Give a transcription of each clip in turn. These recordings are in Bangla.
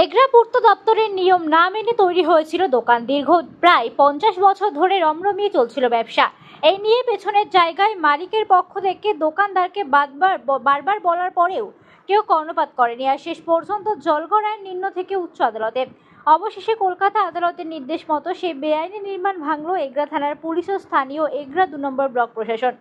এগরা পূর্ত দপ্তরের নিয়ম না মেনে তৈরি হয়েছিল দোকান। দীর্ঘ প্রায় 50 বছর ধরে রমরমিয়ে চলছিল ব্যবসা। এই নিয়ে পেছনের জায়গায় মালিকের পক্ষ থেকে দোকানদারকে বারবার বলার পরেও কেউ কর্ণপাত করেনি। আর শেষ পর্যন্ত জলগড় আইন নিম্ন থেকে উচ্চ আদালতে। অবশেষে কলকাতা আদালতের নির্দেশ মতো সেই বেআইনি নির্মাণ ভাঙল এগরা থানার পুলিশ ও স্থানীয় এগরা 2 নম্বর ব্লক প্রশাসন।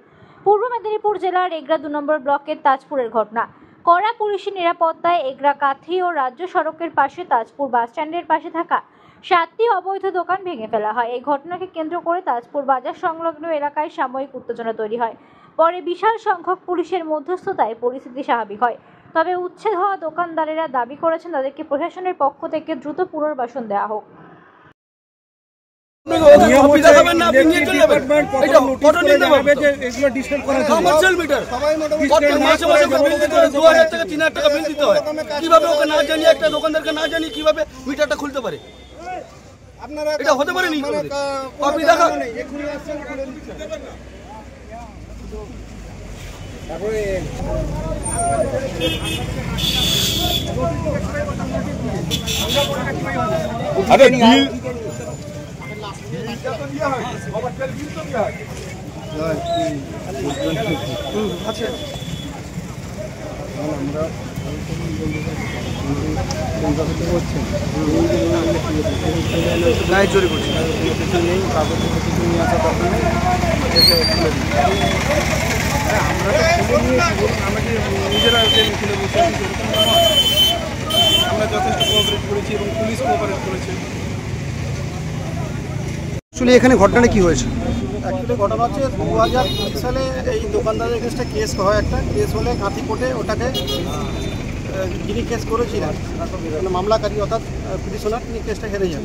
পূর্ব মেদিনীপুর জেলার এগরা 2 নম্বর ব্লকের তাজপুরের ঘটনা। কড়া পুলিশি নিরাপত্তায় এগরা কাথি ও রাজ্য সড়কের পাশে তাজপুর বাসস্ট্যান্ডের পাশে থাকা 7টি অবৈধ দোকান ভেঙে ফেলা হয়। এই ঘটনাকে কেন্দ্র করে তাজপুর বাজার সংলগ্ন এলাকায় সাময়িক উত্তেজনা তৈরি হয়। পরে বিশাল সংখ্যক পুলিশের মধ্যস্থতায় পরিস্থিতি স্বাভাবিক হয়। তবে উচ্ছেদ হওয়া দোকানদারেরা দাবি করেছেন তাদেরকে প্রশাসনের পক্ষ থেকে দ্রুত পুনর্বাসন দেওয়া হোক। দোকানদারকে না জানি কিভাবে মিটারটা খুলতে পারে, এটা হতে পারে নি। আরে বিল নিজেরা আমরা যথেষ্ট কোঅপারেট করেছি এবং পুলিশ কোঅপারেট করেছে। আসলে এখানে ঘটনাটা কি হয়েছে? অ্যাকচুয়ালি ঘটনা হচ্ছে 2020 সালে এই দোকানদারের এগেন্সটে কেস হয়, একটা কেস হলে কাঁথি কোর্টে ওটাকে যিনি কেস করেছিলেন মানে মামলাকারী অর্থাৎ পিটিশনার, তিনি কেসটা হেরে যান।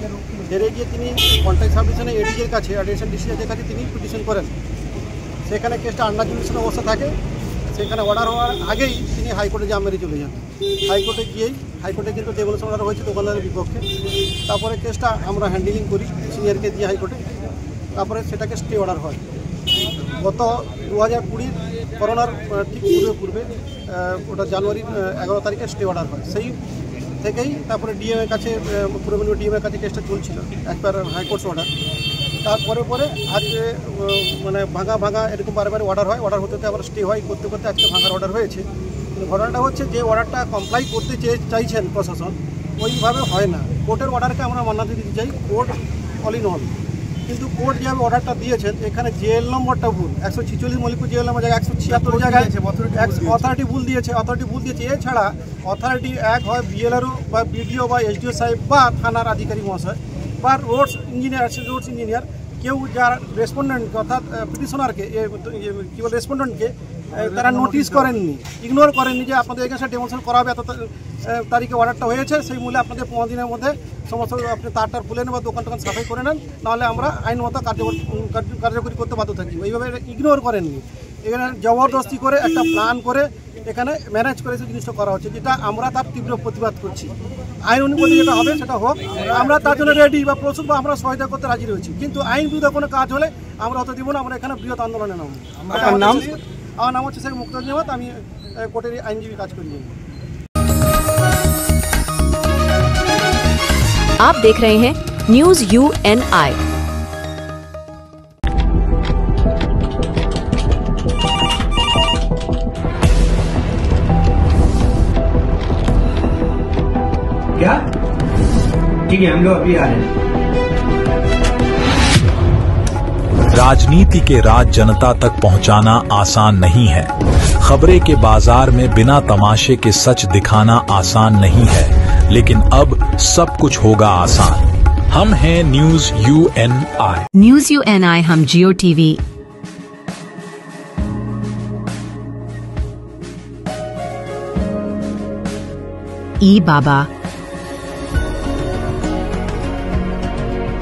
হেরে গিয়ে তিনি কন্ট্রাক্ট সাবডিভিশনে এডিজির কাছে অ্যাডিশনাল ডিস্ট্রিক্টের কাছে তিনি পিটিশন করেন। সেখানে কেসটা আন্ডার জুডিশিয়াল অবস্থা থাকে। সেখানে অর্ডার হওয়ার আগেই তিনি হাইকোর্টে জাম মেরে চলে যান। হাইকোর্টে গিয়েই হাইকোর্টে কিন্তু ডেভেলপমেন্ট অর্ডার হয়েছে দোকানদারের বিপক্ষে। তারপরে কেসটা আমরা হ্যান্ডেলিং করি সিনিয়রকে দিয়ে হাইকোর্টে। তারপরে সেটাকে স্টে অর্ডার হয়। গত 2020 করোনার ঠিক পূর্বে ওটা জানুয়ারির 11 তারিখে স্টে অর্ডার হয়। সেই থেকেই তারপরে ডিএমের কাছে পূর্ব মেদিনীপুর ডিএমের কাছে কেসটা চলছিল একবার হাইকোর্ট অর্ডার। তারপরে আজকে মানে ভাঙা এরকম বারে অর্ডার হয়। অর্ডার হতে আবার স্টে হয়, করতে আজকে ভাঙার অর্ডার হয়েছে। কিন্তু ঘটনাটা হচ্ছে যে অর্ডারটা কমপ্লাই করতে চাইছেন প্রশাসন, ওইভাবে হয় না। কোর্টের অর্ডারকে আমরা মান্যতা দিতে চাই, কোর্ট অল ইন অল। কিন্তু কোর্ট যেভাবে অর্ডারটা দিয়েছেন এখানে জেএল নম্বরটা ভুল, 146 মল্লিকপুর জেএল নম্বর জায়গায় 176 জায়গায় অথরিটি ভুল দিয়েছে। এছাড়া অথরিটি এক হয় বিএলআরও বা বিডিও বা এসডিও সাহেব বা থানার আধিকারিক মহাশয় বা রোডস ইঞ্জিনিয়ার কেউ যার রেসপন্ডেন্ট অর্থাৎ পিটিশনারকে কী বলে রেসপন্ডেন্টকে তারা নোটিশ করেননি, ইগনোর করেননি যে আপনাদের এখানে ডেমনস্ট্রেশন করা হবে এত তারিখে অর্ডারটা হয়েছে, সেই মূল্যে আপনাদের 15 দিনের মধ্যে সমস্ত আপনি তারটার খুলে নেন বা দোকান সাফাই করে নেন, নাহলে আমরা আইনমতো কার্যকরী করতে বাধ্য থাকি। এইভাবে ইগনোর করেননি। এখানে জবরদস্তি করে একটা প্ল্যান করে এখানে ম্যানেজ করে সেই জিনিসটা করা হচ্ছে, যেটা আমরা তার তীব্র প্রতিবাদ করছি। আইন অনুমতি যেটা হবে সেটা হোক, আমরা তার জন্য রেডি বা প্রস্তুত বা আমরা সহায়তা করতে রাজি রয়েছি। কিন্তু আইন বিরুদ্ধে কোনো কাজ হলে আমরা অত দিব না, আমরা এখানে বৃহৎ আন্দোলনে নামব। আমার নাম হচ্ছে শেখ মুক্তার জামাত, আমি কোর্টের আইনজীবী কাজ করি। आप देख रहे हैं न्यूज UNI। क्या ठीक है, हम लोग अभी आ रहे हैं। राजनीति के राज जनता तक पहुंचाना आसान नहीं है। खबरें के बाजार में बिना तमाशे के सच दिखाना आसान नहीं है, लेकिन अब सब कुछ होगा आसान। हम हैं न्यूज UNI। न्यूज UNI हम जियो टीवी, ई बाबा,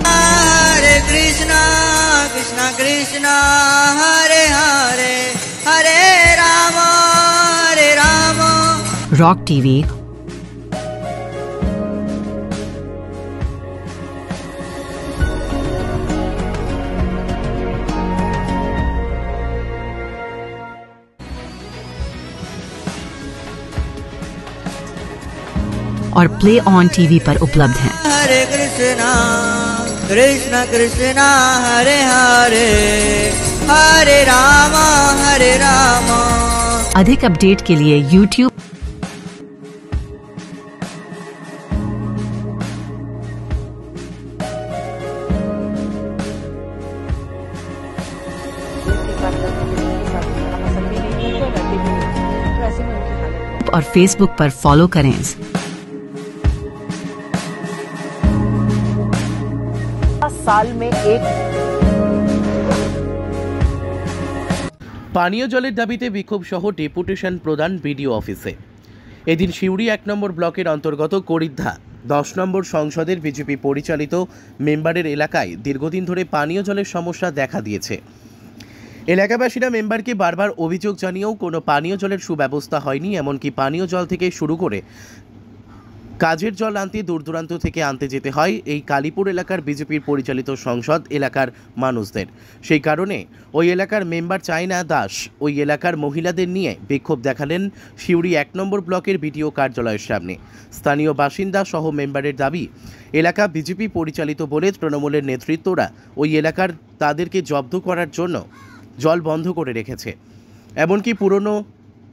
हरे कृष्णा कृष्णा कृष्णा हरे हरे हरे राम रॉक टीवी, और प्ले ऑन टीवी पर उपलब्ध हैं। हरे कृष्णा कृष्ण कृष्णा हरे हरे हरे राम हरे राम। अधिक अपडेट के लिए YouTube और Facebook पर फॉलो करें। साल में एक পানীয় জলের দাবিতে বিক্ষোভ সহ ডেপুটেশন প্রদান বিডিও অফিসে। এদিন সিউড়ি 1 নম্বর ব্লকের অন্তর্গত করিদ্ধা 10 নম্বর সংসদের বিজেপি পরিচালিত মেম্বারের এলাকায় দীর্ঘদিন ধরে পানীয় জলের সমস্যা দেখা দিয়েছে। এলাকাবাসীরা মেম্বারকে বারবার অভিযোগ জানিয়েও কোনো পানীয় জলের সুব্যবস্থা হয়নি। এমনকি পানীয় জল থেকে শুরু করে কাজের জল আনতে দূর দূরান্ত থেকে আনতে যেতে হয় এই কালীপুর এলাকার বিজেপির পরিচালিত সংসদ এলাকার মানুষদের। সেই কারণে ওই এলাকার মেম্বার চায়না দাস ওই এলাকার মহিলাদের নিয়ে বিক্ষোভ দেখালেন সিউড়ি 1 নম্বর ব্লকের বিডিও কার্যালয়ের সামনে। স্থানীয় বাসিন্দা সহ মেম্বারের দাবি, এলাকা বিজেপি পরিচালিত বলে তৃণমূলের নেতৃত্বরা ওই এলাকার তাদেরকে জব্দ করার জন্য জল বন্ধ করে রেখেছে। এমনকি পুরনো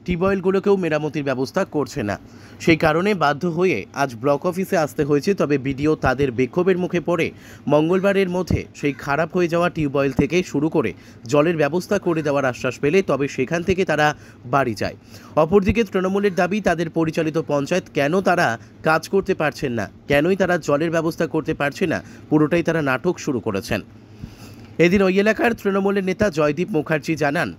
টিউবওয়েলগুলোকেও মেরামতির ব্যবস্থা করছে না। সেই কারণে বাধ্য হয়ে আজ ব্লক অফিসে আসতে হয়েছে। তবে বিডিও তাদের বিক্ষোভের মুখে পড়ে মঙ্গলবারের মধ্যে সেই খারাপ হয়ে যাওয়া টিউবওয়েল থেকে শুরু করে জলের ব্যবস্থা করে দেওয়ার আশ্বাস পেলে তবে সেখান থেকে তারা বাড়ি যায়। অপরদিকে তৃণমূলের দাবি, তাদের পরিচালিত পঞ্চায়েত কেন তারা কাজ করতে পারছেন না, কেনই তারা জলের ব্যবস্থা করতে পারছে না, পুরোটাই তারা নাটক শুরু করেছেন। এদিন ওই এলাকার তৃণমূলের নেতা জয়দীপ মুখার্জি জানান,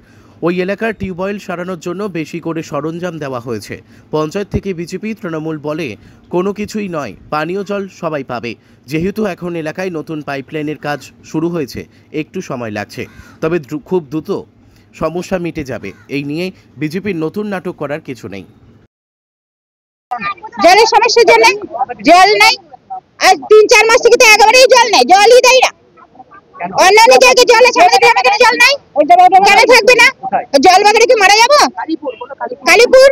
ওই এলাকার টিউবওয়েল সারানোর জন্য বেশি করে সরঞ্জাম দেওয়া হয়েছে। পঞ্চায়েত থেকে বিজেপি তৃণমূল বলে কোনো কিছুই নয়, পানীয় জল সবাই পাবে। যেহেতু এখন এলাকায় নতুন পাইপলাইনের কাজ শুরু হয়েছে, একটু সময় লাগছে, তবে খুব দ্রুত সমস্যা মিটে যাবে। এই নিয়ে বিজেপির নতুন নাটক করার কিছু নেই। জলের সমস্যার জন্য জল নেই, আজ 3-4 মাস থেকে তো একেবারেই জল নেই, জলই দেয় না। অন্যান্য জায়গায় জল আছে, আমাদের গ্রামে কেন জল নাই? কেন থাকবে না? জল বাগানে কি মারা যাবো? কালীপুর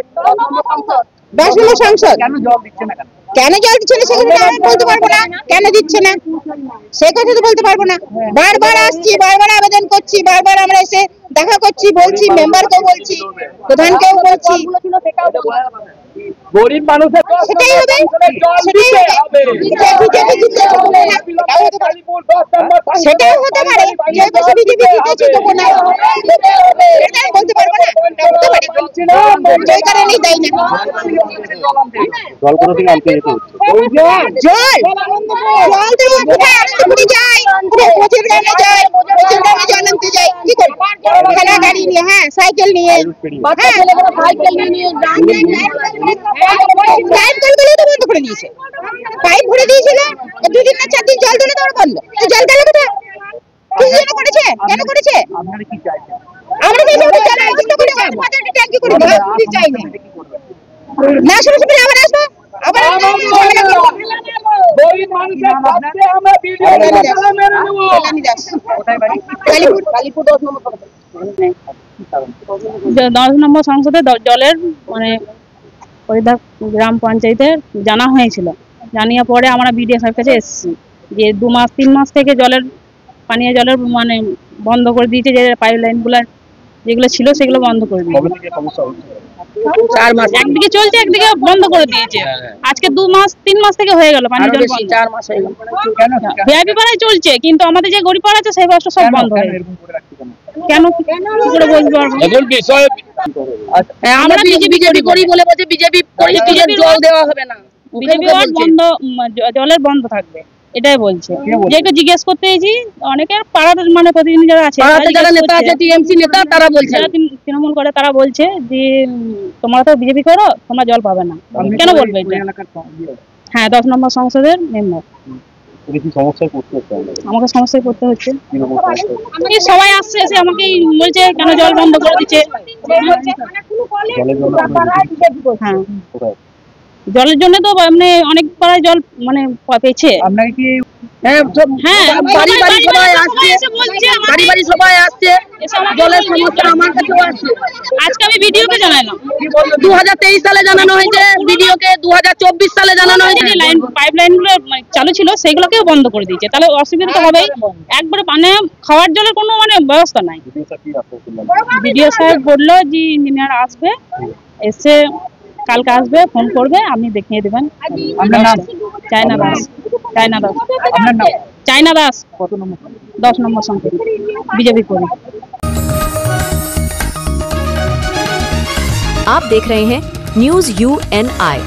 10 নম্বর সংসদ কেন জল দিচ্ছে না? সেখানে আমরা বলতে পারবো না কেন দিচ্ছে না, সে কথা তো বলতে পারবো না। বারবার আসছি, বারবার আবেদন করছি, বারবার আমরা এসে দেখা করছি, বলছি, মেম্বারকেও বলছি, প্রধানকেও বলছি। গরিব মানুষের সেটাই হবে, সেটাও হতে পারে। যেহেতু বিজেপি জিতেছে তো কোনো বলতে পারবো না, হতে পারে, সেই কারণেই দেয় না। জল কোথা থেকে আনতে যেতে হচ্ছে? জল তো কোথায় আনন্দপুরে যায়, প্রচুর গ্রামে যায়, প্রচুর গ্রামে জল আনতে যায়। কি করবো? খেলা গাড়ি নিয়ে, হ্যাঁ সাইকেল নিয়ে, বন্ধ করে দিয়েছে। পাইপ ভরে দিয়েছিল, 2 দিন না 4 দিন জল দিলে তো বন্ধ। জল গেল কোথায়? কি জন্য করেছে? কেন করেছে? আপনারা কি চাইছেন? আমরা চাইছি জলের ব্যবস্থা করে দেন, ট্যাঙ্কি করে দেন। কি চাই না, না সমস্যা পেলে আবার আসবো, আবার গরিব মানুষের কাছে আমরা ভিডিও মেরে নেব। কালীপুর 10 নম্বর 10 নম্বর সংসদে জলের মানে করিদ্ধা গ্রাম পঞ্চায়েতের জানা হয়েছিল। জানিয়ে পরে আমরা বিডিও সাহেবের কাছে এসেছি যে 2-3 মাস থেকে পানীয় জলের মানে বন্ধ করে দিয়েছে, যে পাইপ লাইনগুলো যেগুলো ছিল সেগুলো বন্ধ করে দিয়েছে। 4 মাস একদিকে চলছে, একদিকে বন্ধ করে দিয়েছে। আজকে 2-3 মাস থেকে হয়ে গেল পানীয় জল বন্ধ। 4 মাস হয়ে গেল। ভিআইপি পাড়ায় চলছে, কিন্তু আমাদের যে গরিব পাড়া আছে সেই বাসটা সব বন্ধ হয়ে গেল। কেন কি করে বলতে পারবো? আমরা বিজেপি করি বলে বলছে বিজেপি জল দেওয়া হবে না, বিজেপি বন্ধ, জলের বন্ধ থাকবে এটাই বলছে। যেটা জিজ্ঞেস করতে এসেছি, অনেকের পাড়ার মানে প্রতিনিধি যারা আছে, যারা নেতা আছে, টিএমসি নেতা, তারা বলছে, তৃণমূল করে, তারা বলছে যে তোমরা তো বিজেপি করো, তোমরা জল পাবে না। কেন বলবে এটা? হ্যাঁ, 10 নম্বর সংসদের মেম্বার। আমাকে সমস্যায় পড়তে হচ্ছে। সবাই আসছে, এসে আমাকে বলছে কেন জল বন্ধ করে দিচ্ছে। হ্যাঁ, জলের জন্য তো মানে অনেক পাড়ায় জল মানে পেয়েছে। বাড়ি বাড়ি সবাই আসছে, বাড়ি বাড়ি সবাই আসছে, জলের সমস্যা আমার কাছেও আসছে। আজকে আমি ভিডিওকে জানালাম, 2023 সালে জানানো হয়েছে, ভিডিওকে 2024 সালে জানানো হয়েছে। লাইন পাইপ লাইনগুলো চালু ছিল সেগুলোকেও বন্ধ করে দিয়েছে, তাহলে অসুবিধা তো হবেই। একবারে মানে খাওয়ার জলের কোনো মানে ব্যবস্থা নাই। বিডিও সাহেব বললো যে ইঞ্জিনিয়ার আসবে, এসে কালকে আসবে, ফোন করবে, আপনি দেখিয়ে দেবেন। China Das, China Das, China Das, 10 নম্বর সংসদ, बीजेपी করি। आप देख रहे हैं news UNI।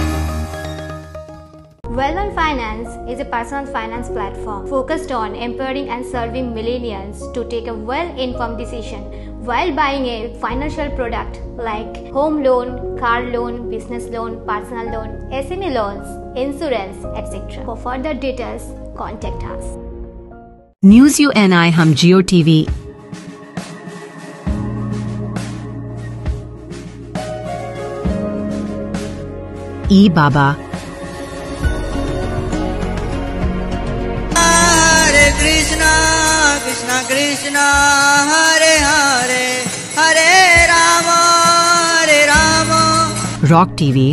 Well-On Finance is a personal finance platform focused on empowering and serving millennials to take a well-informed decision while buying a financial product like home loan, car loan, business loan, personal loan, SME loans, insurance, etc. For further details, contact us. News UNI हम जियो टीवी ई बाबा हरे कृष्णा कृष्णा कृष्णा हरे हरे हरे राम रॉक टीवी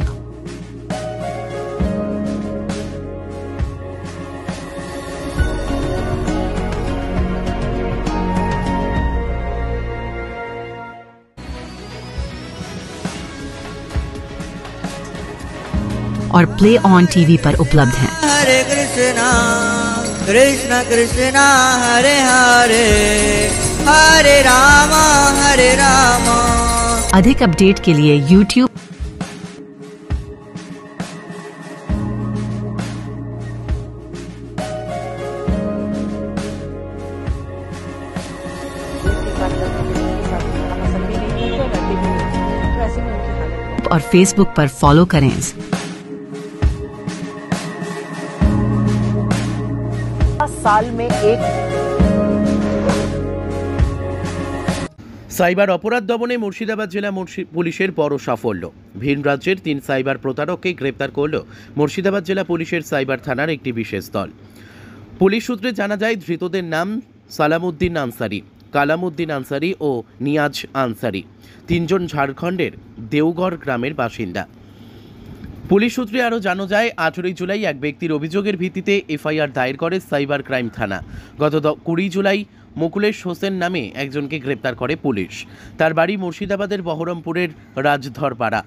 और प्ले ऑन टीवी पर उपलब्ध हैं। हरे कृष्णा कृष्णा कृष्णा हरे हरे हरे राम अधिक अपडेट के लिए YouTube और Facebook पर फॉलो करें। साल में एक সাইবার অপরাধ দমনে মুর্শিদাবাদ জেলা পুলিশের বড় সাফল্য। ভিন রাজ্যের 3 সাইবার প্রতারককে গ্রেপ্তার করল মুর্শিদাবাদ জেলা পুলিশের সাইবার থানার একটি বিশেষ দল। পুলিশ সূত্রে জানা যায় ধৃতদের নাম সালামউদ্দিন আনসারি, কালামউদ্দিন আনসারি ও নিয়াজ আনসারি। 3 জন ঝাড়খণ্ডের দেওগড় গ্রামের বাসিন্দা। পুলিশ সূত্রে আরও জানা যায় 18 জুলাই এক ব্যক্তির অভিযোগের ভিত্তিতে এফআইআর দায়ের করে সাইবার ক্রাইম থানা। গত 20 জুলাই মুকুলেশ হোসেন নামে একজনকে গ্রেপ্তার করে পুলিশ। তার বাড়ি মুর্শিদাবাদের বহরমপুরের রাজধরপাড়া।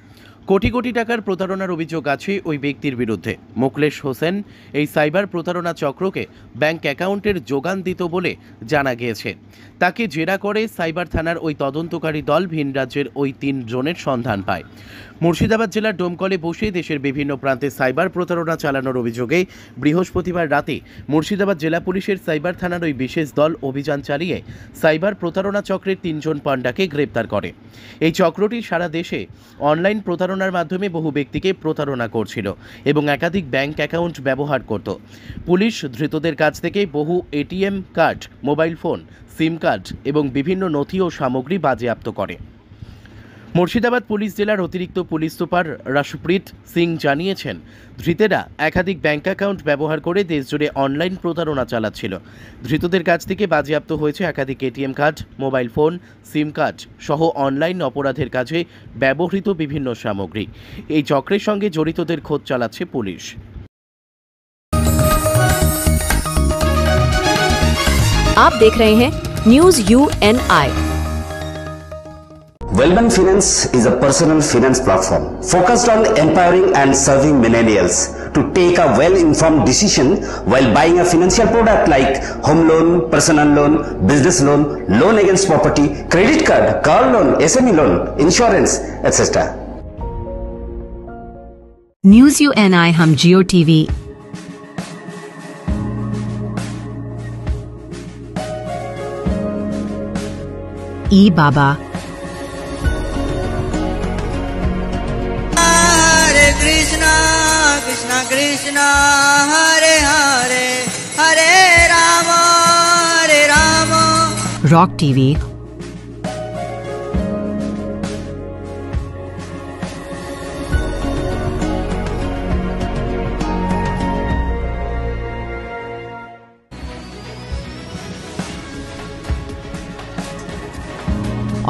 কোটি কোটি টাকার প্রতারণার অভিযোগ আছে ওই ব্যক্তির বিরুদ্ধে। মুকুলেশ হোসেন এই সাইবার প্রতারণা চক্রকে ব্যাংক অ্যাকাউন্টের যোগান দিত বলে জানা গিয়েছে। তাকে জেরা করে সাইবার থানার ওই তদন্তকারী দল ভিন রাজ্যের ওই 3 জনের সন্ধান পায়। মুর্শিদাবাদ জেলার ডোমকলে বসে দেশের বিভিন্ন প্রান্তে সাইবার প্রতারণা চালানোর অভিযোগে বৃহস্পতিবার রাতে মুর্শিদাবাদ জেলা পুলিশের সাইবার থানার ওই বিশেষ দল অভিযান চালিয়ে সাইবার প্রতারণা চক্রের 3 জন পান্ডাকে গ্রেপ্তার করে। এই চক্রটি সারা দেশে অনলাইন প্রতারণার মাধ্যমে বহু ব্যক্তিকে প্রতারণা করছিল এবং একাধিক ব্যাংক অ্যাকাউন্ট ব্যবহার করত। পুলিশ ধৃতদের কাছ থেকে বহু এটিএম কার্ড, মোবাইল ফোন, সিম কার্ড এবং বিভিন্ন নথি ও সামগ্রী বাজেয়াপ্ত করে। মুর্শিদাবাদ পুলিশ জেলার অতিরিক্ত পুলিশ সুপার রাশপ্রীত সিং জানিয়েছেন, ধৃতেরা একাধিক ব্যাংক অ্যাকাউন্ট ব্যবহার করে দেশজুড়ে অনলাইন প্রতারণা চালাচ্ছিল। ধৃতদের কাছ থেকে বাজেয়াপ্ত হয়েছে একাধিক এটিএম কার্ড, মোবাইল ফোন, সিম কার্ড সহ অনলাইন অপরাধের কাজে ব্যবহৃত বিভিন্ন সামগ্রী। এই চক্রের সঙ্গে জড়িতদের খোঁজ চালাচ্ছে পুলিশ। आप देख रहे हैं news UNI। Well-On Finance is a personal finance platform focused on empowering and serving millennials to take a well-informed decision while buying a financial product like home loan, personal loan, business loan, loan against property, credit card, car loan, SME loan, insurance, etc. News UNI हम जियो टीवी ई बाबा कृष्णा कृष्णा कृष्णा हरे हरे हरे राम रॉक टीवी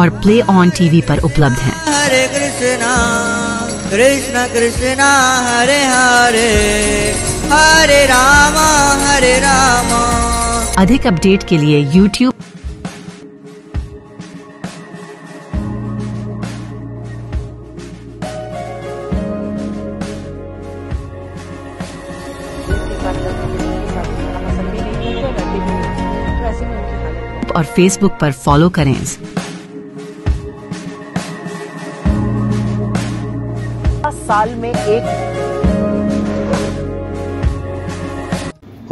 और प्ले ऑन टीवी पर उपलब्ध हैं। हरे कृष्णा कृष्ण कृष्णा हरे हरे हरे राम अधिक अपडेट के लिए YouTube और Facebook पर फॉलो करें। साल में एक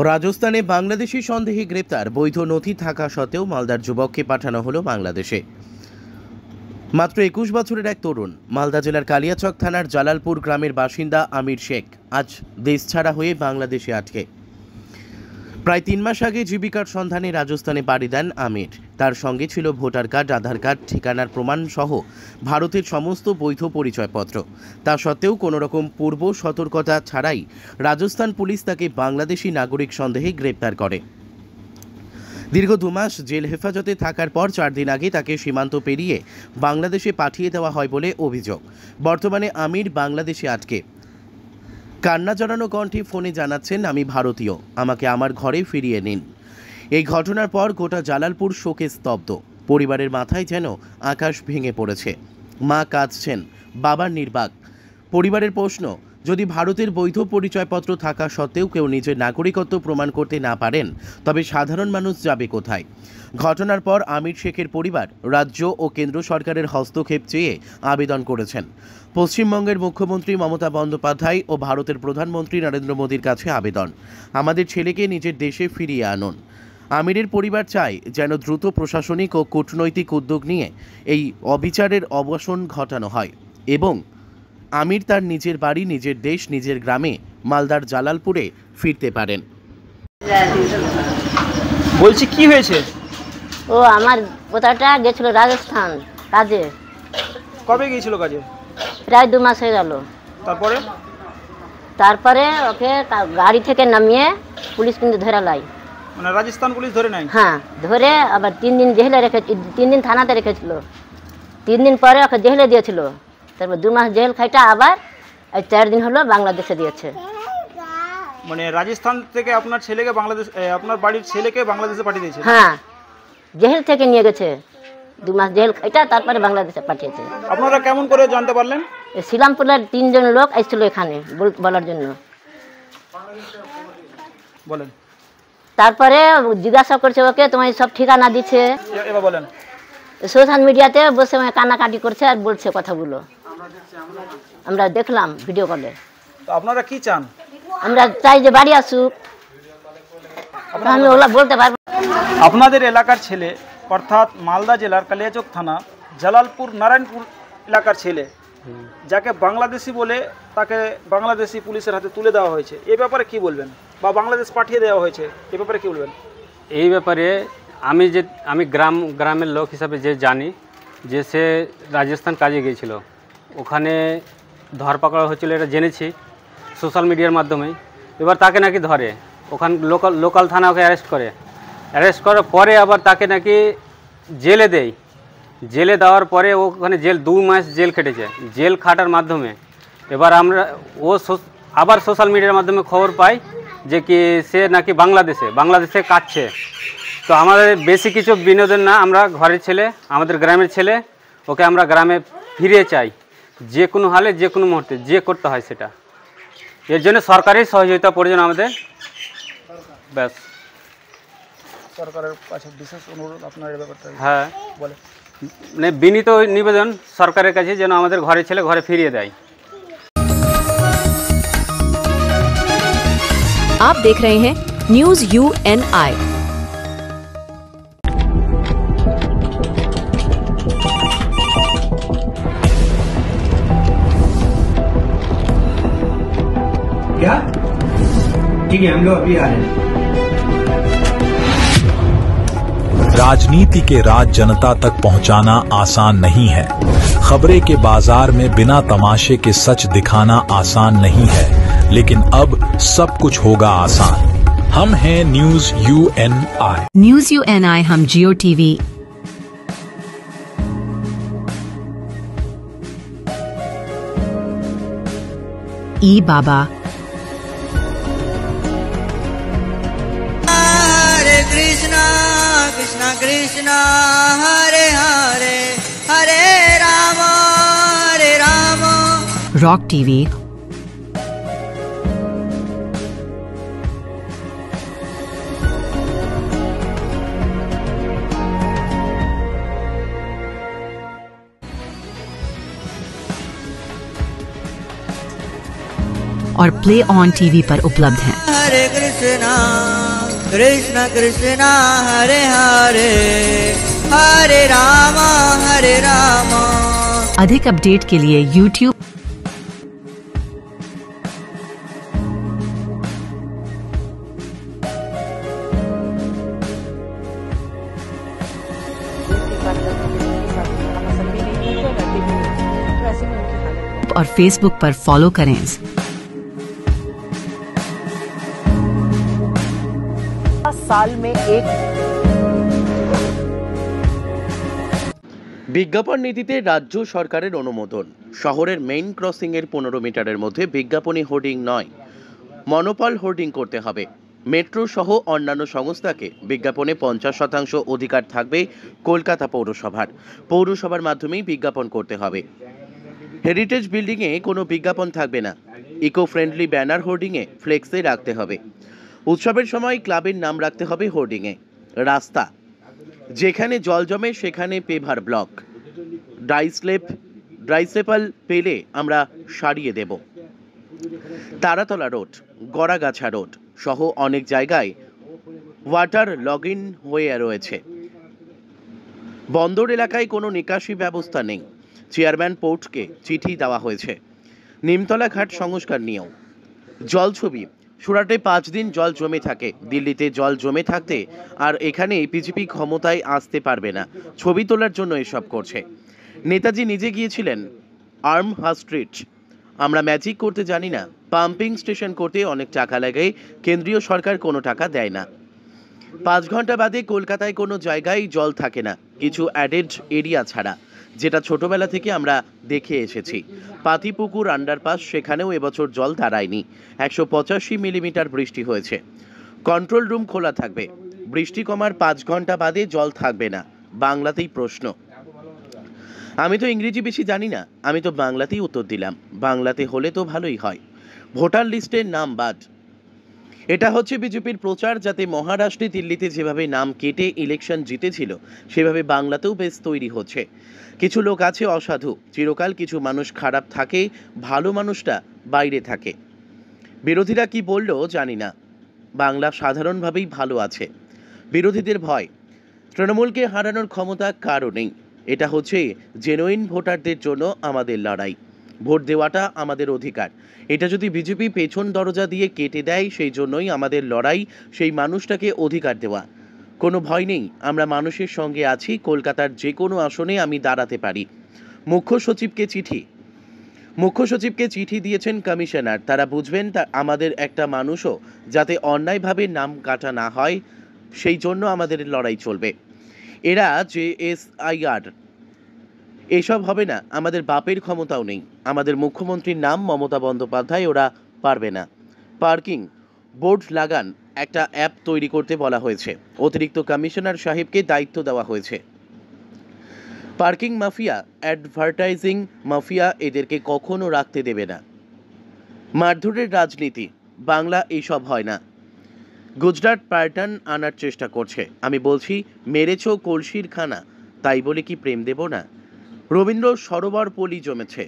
রাজস্থানে বাংলাদেশি সন্দেহে গ্রেপ্তার, বৈধ নথি থাকা সত্ত্বেও মালদার যুবককে পাঠানো হলো বাংলাদেশে। মাত্র 21 বছরের এক তরুণ মালদা জেলার কালিয়াচক থানার জালালপুর গ্রামের বাসিন্দা আমির শেখ আজ দেশ ছাড়া হয়ে বাংলাদেশে আটকে। প্রায় 3 মাস আগে জীবিকার সন্ধানে রাজস্থানে পাড়ি দেন আমির। তার সঙ্গে ছিল ভোটার কার্ড, আধার কার্ড, ঠিকানার প্রমাণ সহ ভারতের সমস্ত বৈধ পরিচয়পত্র। তা সত্ত্বেও কোনো রকম পূর্ব সতর্কতা ছাড়াই রাজস্থান পুলিশ তাকে বাংলাদেশি নাগরিক সন্দেহে গ্রেপ্তার করে। দীর্ঘ 2 মাস জেল হেফাজতে থাকার পর 4 দিন আগে তাকে সীমান্ত পেরিয়ে বাংলাদেশে পাঠিয়ে দেওয়া হয় বলে অভিযোগ। বর্তমানে আমির বাংলাদেশে আটকে। কান্না জড়ানো কণ্ঠে ফোনে জানাচ্ছেন, আমি ভারতীয়, আমাকে আমার ঘরে ফিরিয়ে নিন। এই ঘটনার পর গোটা জালালপুর শোকে স্তব্ধ। পরিবারের মাথায় যেন আকাশ ভেঙে পড়েছে। মা কাঁদছেন, বাবার নির্বাক। পরিবারের প্রশ্ন, যদি ভারতের বৈধ পরিচয়পত্র থাকা সত্ত্বেও কেউ নিজের নাগরিকত্ব প্রমাণ করতে না পারেন, তবে সাধারণ মানুষ যাবে কোথায়? ঘটনার পর আমির শেখের পরিবার রাজ্য ও কেন্দ্র সরকারের হস্তক্ষেপ চেয়ে আবেদন করেছেন। পশ্চিমবঙ্গের মুখ্যমন্ত্রী মমতা বন্দ্যোপাধ্যায় ও ভারতের প্রধানমন্ত্রী নরেন্দ্র মোদীর কাছে আবেদন, আমাদের ছেলেকে নিজের দেশে ফিরিয়ে আনুন। আমিরের পরিবার চায় যেন দ্রুত প্রশাসনিক ও কূটনৈতিক উদ্যোগ নিয়ে এই অবিচারের অবসান ঘটানো হয় এবং আমির তার নিজের বাড়ি, নিজের দেশ, নিজের গ্রামে মালদার জালালপুরে ফিরতে পারেন। বলছি কি হয়েছে? ও আমার পোতাটা গেছিল রাজস্থান কাজে। কবে গিয়েছিল কাজে? প্রায় 2 মাস হয়ে গেল। তারপরে ওকে গাড়ি থেকে নামিয়ে পুলিশ কিন্তু ধরে লাই। মানে রাজস্থান পুলিশ ধরে নাই? হ্যাঁ, ধরে আবার 3 দিন জেলে রেখেছিল, 3 দিন থানাতে রেখেছিল। 3 দিন পরে ওকে জেলে দিয়েছিল। তারপর 2 মাস জেল খাইটা আবার 4 দিন হলো বাংলাদেশে দিয়েছে। মানে রাজস্থান থেকে আপনার ছেলেকে বাংলাদেশ, আপনার বাড়ির ছেলেকে বাংলাদেশে পাঠিয়ে দিয়েছে? হ্যাঁ, জেল থেকে নিয়ে গেছে। 2 মাস জেল খাইটা তারপরে বাংলাদেশে পাঠিয়েছে। আপনারা কেমন করে জানতে পারলেন? শিলামপুরের 3 জন লোক আসছিল এখানে বলার জন্য। বলেন। তারপরে জিজ্ঞাসা করছে ওকে, তোমার সব ঠিকানা দিচ্ছে। এবার বলেন। সোশ্যাল মিডিয়াতে বসে কান্নাকাটি করছে আর বলছে কথাগুলো, আমরা দেখলাম ভিডিও কলে। তো আপনারা কি চান? আমরা চাই যে বাড়ি আসুক। আমি ওগুলা বলতে পারবো। আপনাদের এলাকার ছেলে, অর্থাৎ মালদা জেলার কালিয়াচক থানা জালালপুর নারায়ণপুর এলাকার ছেলে, যাকে বাংলাদেশি বলে তাকে বাংলাদেশি পুলিশের হাতে তুলে দেওয়া হয়েছে, এই ব্যাপারে কি বলবেন? বা বাংলাদেশ পাঠিয়ে দেওয়া হয়েছে, এই ব্যাপারে কি বলবেন? এই ব্যাপারে আমি গ্রামের লোক হিসাবে যে জানি যে সে রাজস্থান কাজে গিয়েছিল, ওখানে ধরপাকড় হয়েছিল, এটা জেনেছি সোশ্যাল মিডিয়ার মাধ্যমে। এবার তাকে নাকি ধরে, ওখানে লোকাল থানা ওকে অ্যারেস্ট করার পরে আবার তাকে নাকি জেলে দেয়। জেলে দেওয়ার পরে ওখানে 2 মাস জেল খেটেছে। জেল খাটার মাধ্যমে এবার আবার সোশ্যাল মিডিয়ার মাধ্যমে খবর পাই যে কি সে নাকি বাংলাদেশে কাটছে। তো আমাদের বেশি কিছু বিনোদন না, আমরা ঘরের ছেলে, আমাদের গ্রামের ছেলে, ওকে আমরা গ্রামে ফিরিয়ে চাই, যে কোনো হালে, যে কোনো মুহূর্তে, যে করতে হয় সেটা। এর জন্য সরকারি সহযোগিতা প্রয়োজন আমাদের। ব্যাস, সরকারের কাছে বিশেষ অনুরোধ আপনার এই ব্যাপারটা। হ্যাঁ, বলে মানে বিনীত নিবেদন সরকারের কাছে যেন আমাদের ঘরের ছেলে ঘরে ফিরিয়ে দেয়। आप देख रहे हैं न्यूज UNI। क्या? ठीक है, हम लोग अभी आ रहे हैं। राजनीति के राज जनता तक पहुंचाना आसान नहीं है। खबरें के बाजार में बिना तमाशे के सच दिखाना आसान नहीं है, लेकिन अब सब कुछ होगा आसान। हम हैं न्यूज UNI। न्यूज UNI हम जियो TV eBaba, Hare Krishna, Krishna Krishna, Hare Hare, Hare Rama, Hare Rama. Rock TV, और प्ले ऑन टीवी पर उपलब्ध हैं। Hare Krishna, Krishna Krishna, Hare Hare, Hare Rama, Hare Rama. अधिक अपडेट के लिए YouTube और Facebook पर फॉलो करें। साल में एक বিজ্ঞাপন নীতিতে রাজ্য সরকারের অনুমোদন। শহরের মেইন ক্রসিং এর 15 মিটারের মধ্যে বিজ্ঞাপনী হোর্ডিং নয়, মনোপল হোর্ডিং করতে হবে। মেট্রো সহ অন্যান্য সংস্থাকে বিজ্ঞাপনে 50% অধিকার থাকবে কলকাতা পৌরসভার মাধ্যমেই বিজ্ঞাপন করতে হবে। হেরিটেজ বিল্ডিংয়ে কোনো বিজ্ঞাপন থাকবে না। ইকো ফ্রেন্ডলি ব্যানার হোর্ডিংয়ে ফ্লেক্সে রাখতে হবে। উৎসবের সময় ক্লাবের নাম রাখতে হবে হোর্ডিংয়ে। রাস্তা যেখানে জল জমে সেখানে পেভার ব্লক, ড্রাইসেপাল পেলে আমরা সারিয়ে দেব। তারাতলা রোড, গড়াগাছা রোড সহ অনেক জায়গায় ওয়াটার লগ ইন হয়ে রয়েছে। বন্দর এলাকায় কোনো নিকাশি ব্যবস্থা নেই। চেয়ারম্যান পোর্টকে চিঠি দেওয়া হয়েছে। নিমতলা ঘাট সংস্কার নিয়েও। জল ছবি, সুরাটে 5 দিন জল জমে থাকে, দিল্লিতে জল জমে থাকতে আর এখানে বিজেপি ক্ষমতায় আসতে পারবে না। ছবি তোলার জন্য এসব করছে। নেতাজি নিজে গিয়েছিলেন আর্ম হাস্ট্রিট। আমরা ম্যাজিক করতে জানি না। পাম্পিং স্টেশন করতে অনেক টাকা লাগে, কেন্দ্রীয় সরকার কোনো টাকা দেয় না। 5 ঘন্টা বাদে কলকাতায় কোনো জায়গায় জল থাকে না, কিছু অ্যাডেড এরিয়া ছাড়া, যেটা ছোটবেলা থেকে আমরা দেখে এসেছি। পাতিপুকুর আন্ডারপাস, সেখানেও এবছর জল দাঁড়ায়নি। 185 মিলিমিটার বৃষ্টি হয়েছে। কন্ট্রোল রুম খোলা থাকবে। বৃষ্টি কমার 5 ঘন্টা বাদে জল থাকবে না। বাংলাতেই প্রশ্ন। আমি তো ইংরেজি বেশি জানি না, আমি তো বাংলাতেই উত্তর দিলাম। বাংলাতে হলে তো ভালোই হয়। ভোটার লিস্টের নাম বাদ। এটা হচ্ছে বিজেপির প্রচার, যাতে মহারাষ্ট্রে দিল্লিতে যেভাবে নাম কেটে ইলেকশন জিতেছিল সেভাবে বাংলাতেও বেশ তৈরি হচ্ছে। কিছু লোক আছে অসাধু, চিরকাল কিছু মানুষ খারাপ থাকে, ভালো মানুষটা বাইরে থাকে। বিরোধীরা কি বললো জানি না, বাংলা সাধারণভাবেই ভালো আছে। বিরোধীদের ভয়। তৃণমূলকে হারানোর ক্ষমতা কারও নেই। এটা হচ্ছে জেনুইন ভোটারদের জন্য আমাদের লড়াই। ভোট দেওয়াটা আমাদের অধিকার। এটা যদি বিজেপি পেছন দরজা দিয়ে কেটে দেয়, সেই জন্যই আমাদের লড়াই, সেই মানুষটাকে অধিকার দেওয়া। কোনো ভয় নেই, আমরা মানুষের সঙ্গে আছি। কলকাতার যে কোনো আসনে আমি দাঁড়াতে পারি। মুখ্য সচিবকে চিঠি দিয়েছেন কমিশনার। তারা বুঝবেন আমাদের একটা মানুষও যাতে অন্যায়ভাবে নাম কাটা না হয়, সেই জন্য আমাদের লড়াই চলবে। এরা যে SIR এসব হবে না, আমাদের বাপের ক্ষমতাও নেই। আমাদের মুখ্যমন্ত্রীর নাম মমতা বন্দ্যোপাধ্যায়, ওরা পারবে না। পার্কিং বোর্ড লাগান, একটা অ্যাপ তৈরি করতে বলা হয়েছে। অতিরিক্ত কমিশনার সাহেবকে দায়িত্ব দেওয়া হয়েছে। পার্কিং মাফিয়া, অ্যাডভার্টাইজিং মাফিয়া, এদেরকে কখনো রাখতে দেবে না। মারধরের রাজনীতি, বাংলা এইসব হয় না। গুজরাট প্যাটার্ন আনার চেষ্টা করছে। আমি বলছি, মেরেছ কলসির খানা, তাই বলে কি প্রেম দেব না? রবীন্দ্র সরোবর পলি জমেছে।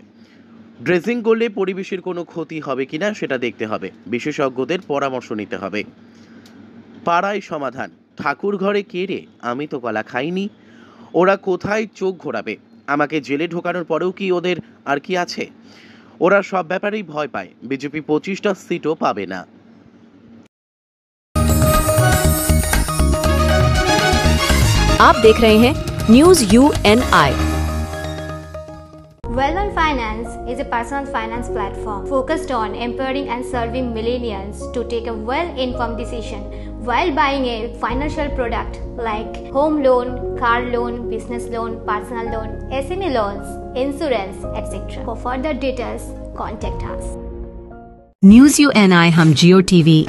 ড্রেসিং করলে পরিবেশের কোনো ক্ষতি হবে কিনা সেটা দেখতে হবে। বিশেষজ্ঞদের পরামর্শ নিতে হবে। পাড়ায় সমাধান। ঠাকুর ঘরে কে রে? আমি তো কলা খাইনি। ওরা কোথায় চোখ ঘোরাবে? আমাকে জেলে ঢোকানোর পরেও কি ওদের আর কি আছে? ওরা সব ব্যাপারেই ভয় পায়। বিজেপি 25টা সিটও পাবে না। आप देख रहे हैं news UNI। Well-Known Finance is a personal finance platform focused on empowering and serving millennials to take a well-informed decision while buying a financial product like home loan, car loan, business loan, personal loan, SME loans, insurance, etc. For further details, contact us. News UNI हम जियो टीवी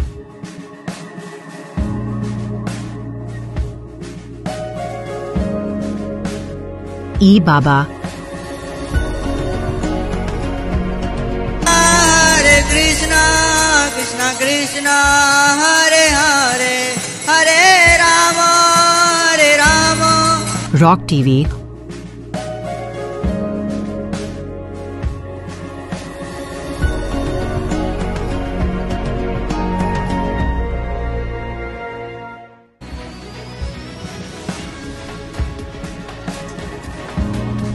ई बाबा हरे कृष्णा कृष्णा कृष्णा हरे हरे हरे राम रॉक टीवी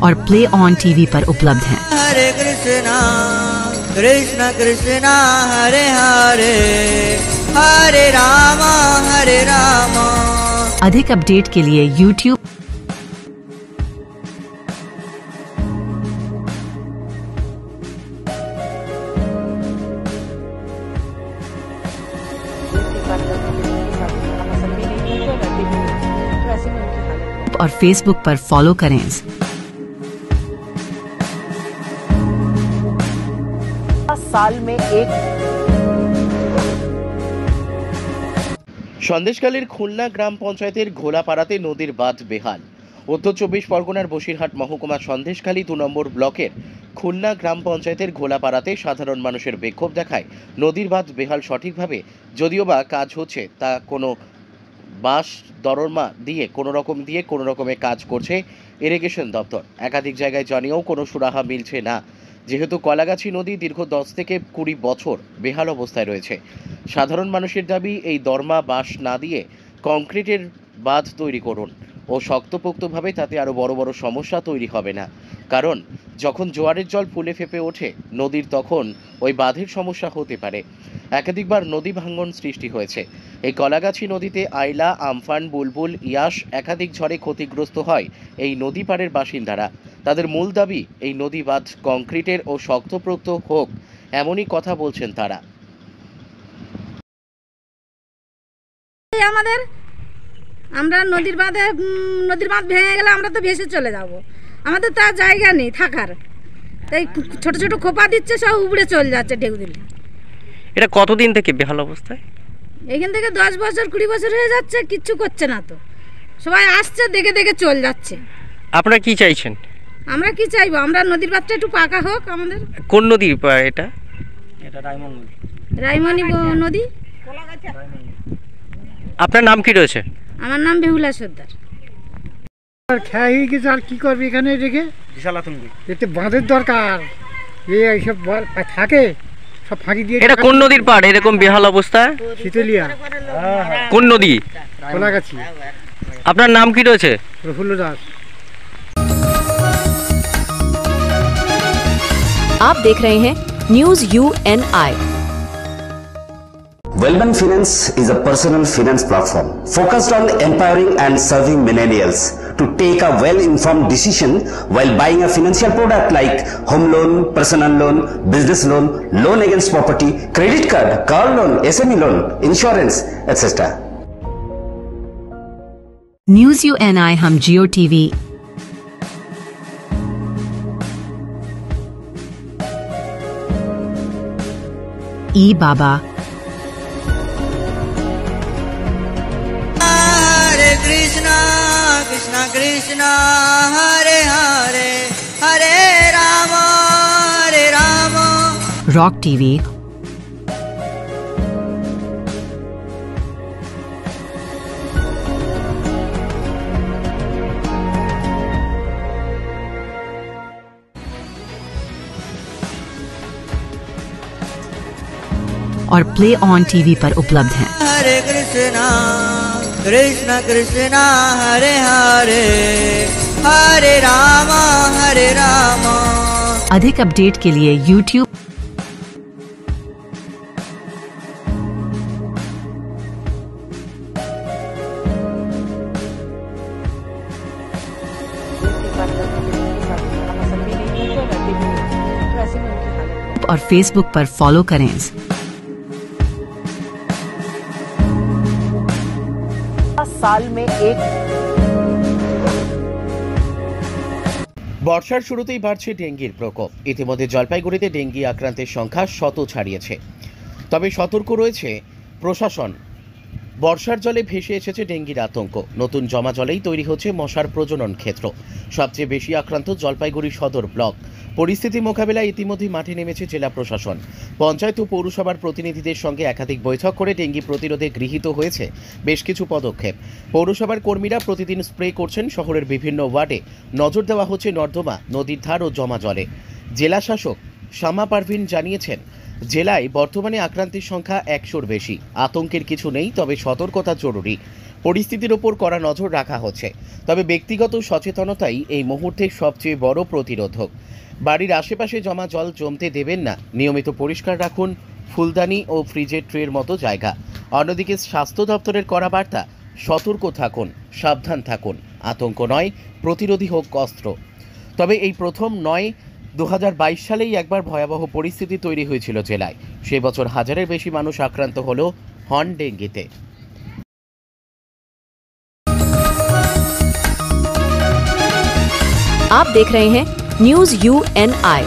और प्ले ऑन टीवी पर उपलब्ध हैं। हरे कृष्णा कृष्णा कृष्णा हरे हरे हरे राम अधिक अपडेट के लिए YouTube और Facebook पर फॉलो करें। साल में एक সন্দেশখালীর খুলনা গ্রাম পঞ্চায়েতের ঘোলাপাড়াতে নদীর বাঁধ বেহাল। উত্তর 24 পরগনার বসিরহাট মহকুমা সন্দেশখালী 2 নম্বর ব্লকের খুলনা গ্রাম পঞ্চায়েতের ঘোলাপাড়াতে সাধারণ মানুষের বিক্ষোভ দেখায় নদীর বাঁধ বেহাল সঠিকভাবে যদিও বা কাজ হচ্ছে তা কোনো বাঁশ দরমা দিয়ে কোনো রকমে কাজ করছে ইরিগেশন দপ্তর। একাধিক জায়গায় জানিয়েও কোনো সুরাহা মিলছে না। যেহেতু কলাগাছি নদী দীর্ঘ 10 থেকে 20 বছর বেহাল অবস্থায় রয়েছে। সাধারণ মানুষের দাবি এই দরমা বাঁশ না দিয়ে কংক্রিটের বাঁধ তৈরি করুন ও শক্তপোক্তভাবে তাতে আরও বড় বড় সমস্যা তৈরি হবে না। কারণ যখন জোয়ারের জল ফুলে ফেঁপে ওঠে নদীর তখন ওই বাঁধের সমস্যা হতে পারে। একাধিকবার নদী ভাঙ্গন সৃষ্টি হয়েছে। এই কলাগাছি নদীতে আইলা, আমফান, বুলবুল, ইয়াস একাধিক ঝড়ে ক্ষতিগ্রস্ত হয় এই নদী পাড়ের বাসিন্দারা। তাদের মূল দাবি এই নদী বাঁধ কংক্রিটের ও শক্তপোক্ত হোক, এমনই কথা বলছেন তারা। আমরা নদীর বাঁধ ভেঙে গেলে আমরা তো ভেসে চলে যাব, আমাদের তো আর জায়গা নেই থাকার, তাই ছোট ছোট খোপা দিচ্ছে, সব উপড়ে চলে যাচ্ছে ঢেউ দিলে। এটা কতদিন থেকে বেহাল অবস্থায়? এখান থেকে 10 বছর 20 বছর হয়ে যাচ্ছে, কিচ্ছু করছে না তো, সবাই আসছে দেখে দেখে চলে যাচ্ছে। আপনারা কি চাইছেন? আমরা কি চাইবো, আমরা নদীর বাঁধটা একটু পাকা হোক আমাদের। কোন নদী এটা? রাইমনি নদী। আপনার নাম কি রয়েছে? আমার নাম বেহুলা সর্দার। খেয়ে হয়ে গেছে, আর কি করবে এখানে রেখে? বিশাল আতঙ্ক, এতে বাঁধের দরকার। এইসব থাকে সব ফাঁকি দিয়ে। এটা কোন নদীর পাড় এরকম বেহাল অবস্থা? শীতলিয়া। কোন নদী? কলাগাছি। আপনার নাম কি রয়েছে? প্রফুল্ল দাস। आप देख रहे हैं news UNI। Wellman Finance is a personal finance platform focused on empowering and serving millennials to take a well-informed decision while buying a financial product like home loan, personal loan, business loan, loan against property, credit card, car loan, SME loan, insurance, etc. News UNI हम जियो टीवी ई बाबा हरे कृष्णा कृष्णा कृष्णा हरे हरे हरे राम रॉक टीवी और प्ले ऑन टीवी पर उपलब्ध हैं। हरे कृष्णा कृष्णा कृष्णा हरे हरे हरे राम अधिक अपडेट के लिए YouTube और Facebook पर फॉलो करें। साल में एक বর্ষার শুরুতেই বাড়ছে ডেঙ্গির প্রকোপ। ইতিমধ্যে জলপাইগুড়িতে ডেঙ্গি আক্রান্তের সংখ্যা 100 ছাড়িয়েছে। তবে সতর্ক রয়েছে প্রশাসন। বর্ষার জলে ভেসে এসেছে ডেঙ্গির আতঙ্ক। নতুন জমা জলেই তৈরি হচ্ছে মশার প্রজনন ক্ষেত্র। সবচেয়ে বেশি আক্রান্ত জলপাইগুড়ি সদর ব্লক। পরিস্থিতি মোকাবিলায় ইতিমধ্যেই মাঠে নেমেছে জেলা প্রশাসন। পঞ্চায়েত ও পৌরসভার প্রতিনিধিদের সঙ্গে একাধিক বৈঠক করে ডেঙ্গি প্রতিরোধে গৃহীত হয়েছে বেশ কিছু পদক্ষেপ। পৌরসভার কর্মীরা প্রতিদিন স্প্রে করছেন শহরের বিভিন্ন ওয়ার্ডে। নজর দেওয়া হচ্ছে নর্দমা, নদীর ধার ও জমা জলে। জেলা শাসক শামা পারভিন জানিয়েছেন, জেলায় বর্তমানে আক্রান্তের সংখ্যা 100-র বেশি। আতঙ্কের কিছু নেই, তবে সতর্কতা জরুরি। পরিস্থিতির ওপর কড়া নজর রাখা হচ্ছে, তবে ব্যক্তিগত সচেতনতাই এই মুহূর্তে সবচেয়ে বড় প্রতিরোধক। বাড়ির আশেপাশে জমা জল জমতে দেবেন না। নিয়মিত পরিষ্কার রাখুন ফুলদানি ও ফ্রিজের ট্রের মতো জায়গা। অন্যদিকে স্বাস্থ্য দপ্তরের কড়া বার্তা, সতর্ক থাকুন, সাবধান থাকুন। আতঙ্ক নয়, প্রতিরোধী হোক অস্ত্র। তবে এই প্রথম নয়, 2022 সালেই একবার ভয়াবহ পরিস্থিতি তৈরি হয়েছিল জেলায়। সে বছর হাজারের বেশি মানুষ আক্রান্ত হল হর্ন ডেঙ্গিতে। आप देख रहे हैं न्यूज UNI।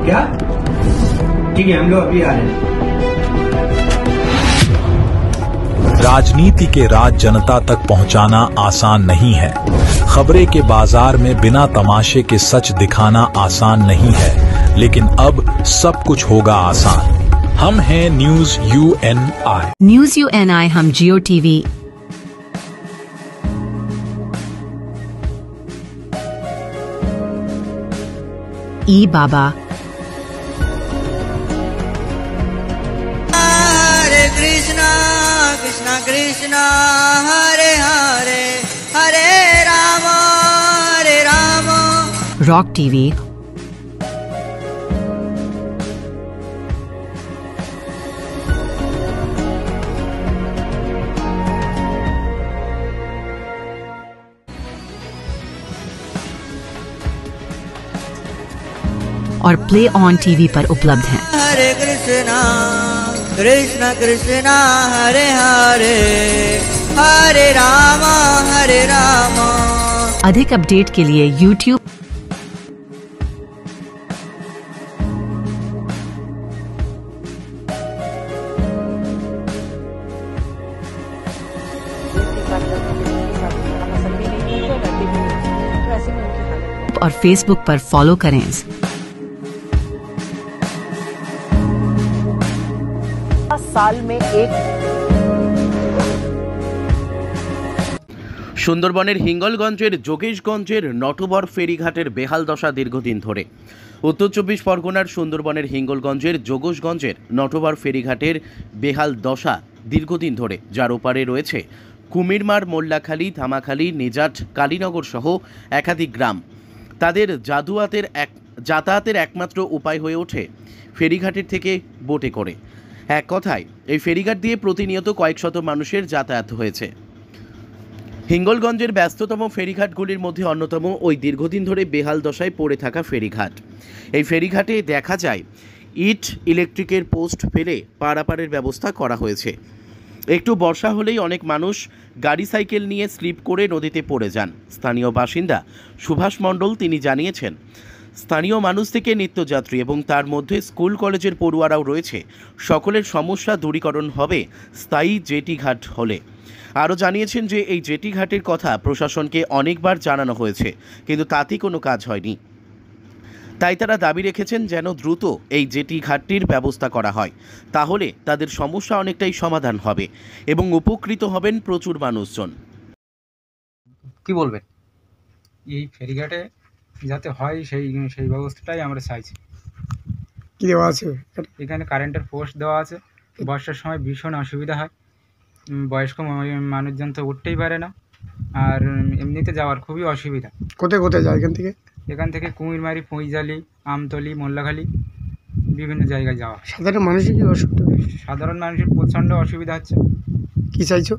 क्या? ठीक है, हम लोग अभी आ रहे हैं। राजनीति के राज जनता तक पहुंचाना आसान नहीं है। खबरें के बाजार में बिना तमाशे के सच दिखाना आसान नहीं है, लेकिन अब सब कुछ होगा आसान। हम हैं न्यूज UNI। न्यूज UNI हम जियो टीवी, ई बाबा, हरे कृष्णा कृष्णा कृष्णा हरे हरे हरे राम रॉक टीवी, और प्ले ऑन टीवी पर उपलब्ध हैं। हरे कृष्णा कृष्णा कृष्णा हरे हरे हरे राम अधिक अपडेट के लिए YouTube और Facebook पर फॉलो करें। साल में एक সুন্দরবনের হিঙ্গলগঞ্জের যোগেশগঞ্জের নটবর ফেরিঘাটের বেহাল দশা দীর্ঘদিন ধরে। উত্তর 24 পরগনার সুন্দরবনের হিঙ্গলগঞ্জের যোগেশগঞ্জের নটবর ফেরিঘাটের বেহাল দশা দীর্ঘদিন ধরে, যার ওপারে রয়েছে কুমিরমার, মোল্লাখালী, ধামাখালী, নিজাট, কালীনগর সহ একাধিক গ্রাম। তাদের যাতায়াতের একমাত্র উপায় হয়ে ওঠে ফেরিঘাটের থেকে বোটে করে। এক কথায় এই ফেরিঘাট দিয়ে প্রতিনিয়ত কয়েক শত মানুষের যাতায়াত হয়েছে। হিঙ্গলগঞ্জের ব্যস্ততম ফেরিঘাটগুলির মধ্যে অন্যতম ওই দীর্ঘদিন ধরে বেহাল দশায় পড়ে থাকা ফেরিঘাট। এই ফেরিঘাটে দেখা যায় ইট ইলেকট্রিকের পোস্ট ফেলে পারাপারের ব্যবস্থা করা হয়েছে। একটু বর্ষা হলেই অনেক মানুষ গাড়ি সাইকেল নিয়ে স্লিপ করে নদীতে পড়ে যান। স্থানীয় বাসিন্দা সুভাষ মণ্ডল তিনি জানিয়েছেন, স্থানীয় মানুষ থেকে নিত্যযাত্রী এবং তার মধ্যে স্কুল কলেজের পড়ুয়ারাও রয়েছে। সকলের সমস্যা দূরীকরণ হবে স্থায়ী জেটি ঘাট হলে। আরও জানিয়েছেন যে এই জেটি ঘাটের কথা প্রশাসনকে অনেকবার জানানো হয়েছে, কিন্তু তাতে কোনো কাজ হয়নি। তাই তারা দাবি রেখেছেন যেন দ্রুত এই জেটি ঘাটটির ব্যবস্থা করা হয়, তাহলে তাদের সমস্যা অনেকটাই সমাধান হবে এবং উপকৃত হবেন প্রচুর মানুষজন। কি বলবেন? এই ফেরিঘাটে যাতে হয় সেই ব্যবস্থাটাই আমরা চাইছি। কি দেওয়া আছে এখানে? কারেন্টের পোস্ট দেওয়া আছে। বর্ষার সময় ভীষণ অসুবিধা হয়, বয়স্ক মানুষজন তো উঠতেই পারে না, আর এমনিতে যাওয়ার খুবই অসুবিধা। কোথায় কোথায় যায় এখান থেকে? এখান থেকে কুমিরমারি, পুঁইজালি, আমতলি, মোল্লাখালী বিভিন্ন জায়গায় যাওয়া। সাধারণ মানুষের কি অসুবিধা? সাধারণ মানুষের প্রচণ্ড অসুবিধা হচ্ছে। কি চাইছো?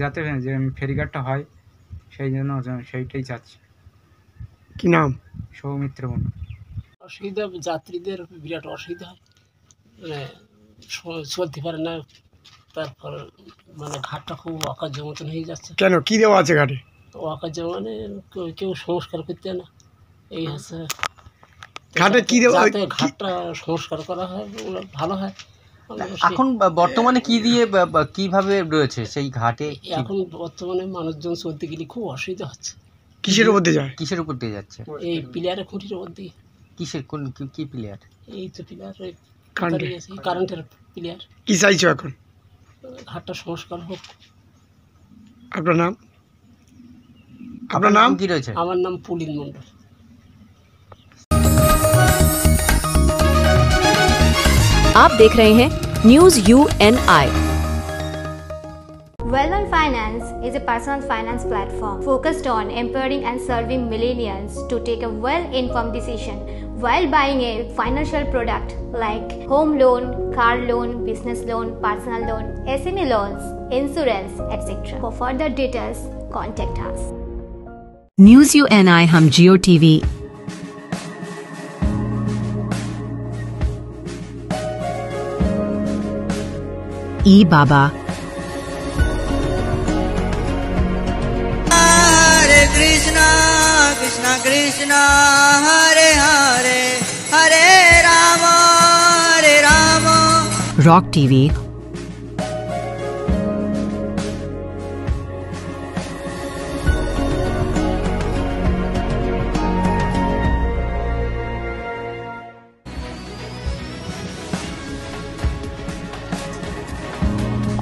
যাতে যে ফেরিঘাটটা হয় সেই জন্য সেইটাই চাচ্ছি। কি নাম? সৌমিত্র মণ্ডল। অসুবিধা, যাত্রীদের বিরাট অসুবিধা হয়, মানে চলতে পারে না, তারপর মানে ঘাটটা খুব অকার্য মতন হয়ে যাচ্ছে। কেন কি দেওয়া আছে ঘাটে? অকার্য মানে কেউ সংস্কার করতে না, এই হচ্ছে ঘাটে কি দেওয়া? যাতে ঘাটটা সংস্কার করা হয় ভালো হয়। এখন বর্তমানে কি দিয়ে কিভাবে রয়েছে সেই ঘাটে? এখন বর্তমানে মানুষজন চলতে গেলে খুব অসুবিধা হচ্ছে। কিসের উপর দিয়ে যায়? কিসের উপর দিয়ে যাচ্ছে? এই প্লেয়ারের খুঁটির উপর দিয়ে। কিসের কোন কি প্লেয়ার? এই তো প্লেয়ার, কারেন্টের প্লেয়ার। কি চাইছো এখন? ঘাটটা সংস্কার হোক। আপনার নাম? আপনার নাম কি রয়েছে? আমার নাম পুলিন মণ্ডল। आप देख रहे हैं news UNI। Well-On Finance is a personal finance platform focused on empowering and serving millennials to take a well-informed decision while buying a financial product like home loan, car loan, business loan, personal loan, SME loans, insurance, etc. For further details, contact us. News UNI हम जियो टीवी ई बाबा हरे कृष्णा कृष्णा कृष्णा हरे हरे हरे राम रॉक टीवी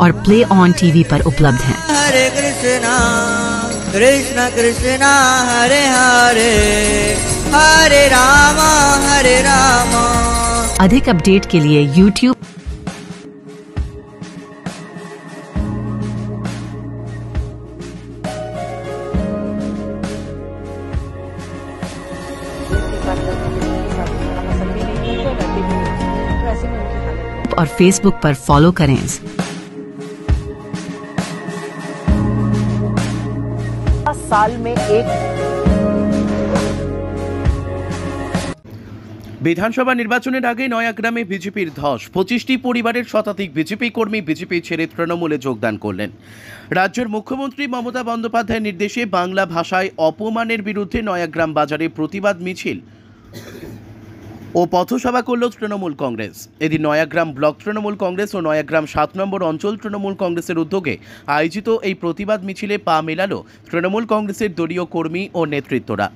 और प्ले ऑन टीवी पर उपलब्ध हैं। हरे कृष्णा कृष्णा कृष्णा हरे हरे हरे राम अधिक अपडेट के लिए YouTube और Facebook पर फॉलो करें। साल में एक বিধানসভা নির্বাচনের আগে নয়াগ্রামে বিজেপির ধস। 25টি পরিবারের শতাধিক বিজেপি কর্মী বিজেপি ছেড়ে তৃণমূলে যোগদান করলেন। রাজ্যের মুখ্যমন্ত্রী মমতা বন্দ্যোপাধ্যায়ের নির্দেশে বাংলা ভাষায় অপমানের বিরুদ্ধে নয়াগ্রাম বাজারে প্রতিবাদ মিছিল ও পথসভা করল তৃণমূল কংগ্রেস। এদিন নয়াগ্রাম ব্লক তৃণমূল কংগ্রেস ও নয়াগ্রাম 7 নম্বর অঞ্চল তৃণমূল কংগ্রেসের উদ্যোগে আয়োজিত এই প্রতিবাদ মিছিলে পা মেলালো তৃণমূল কংগ্রেসের দলীয় কর্মী ও নেতৃত্বরা।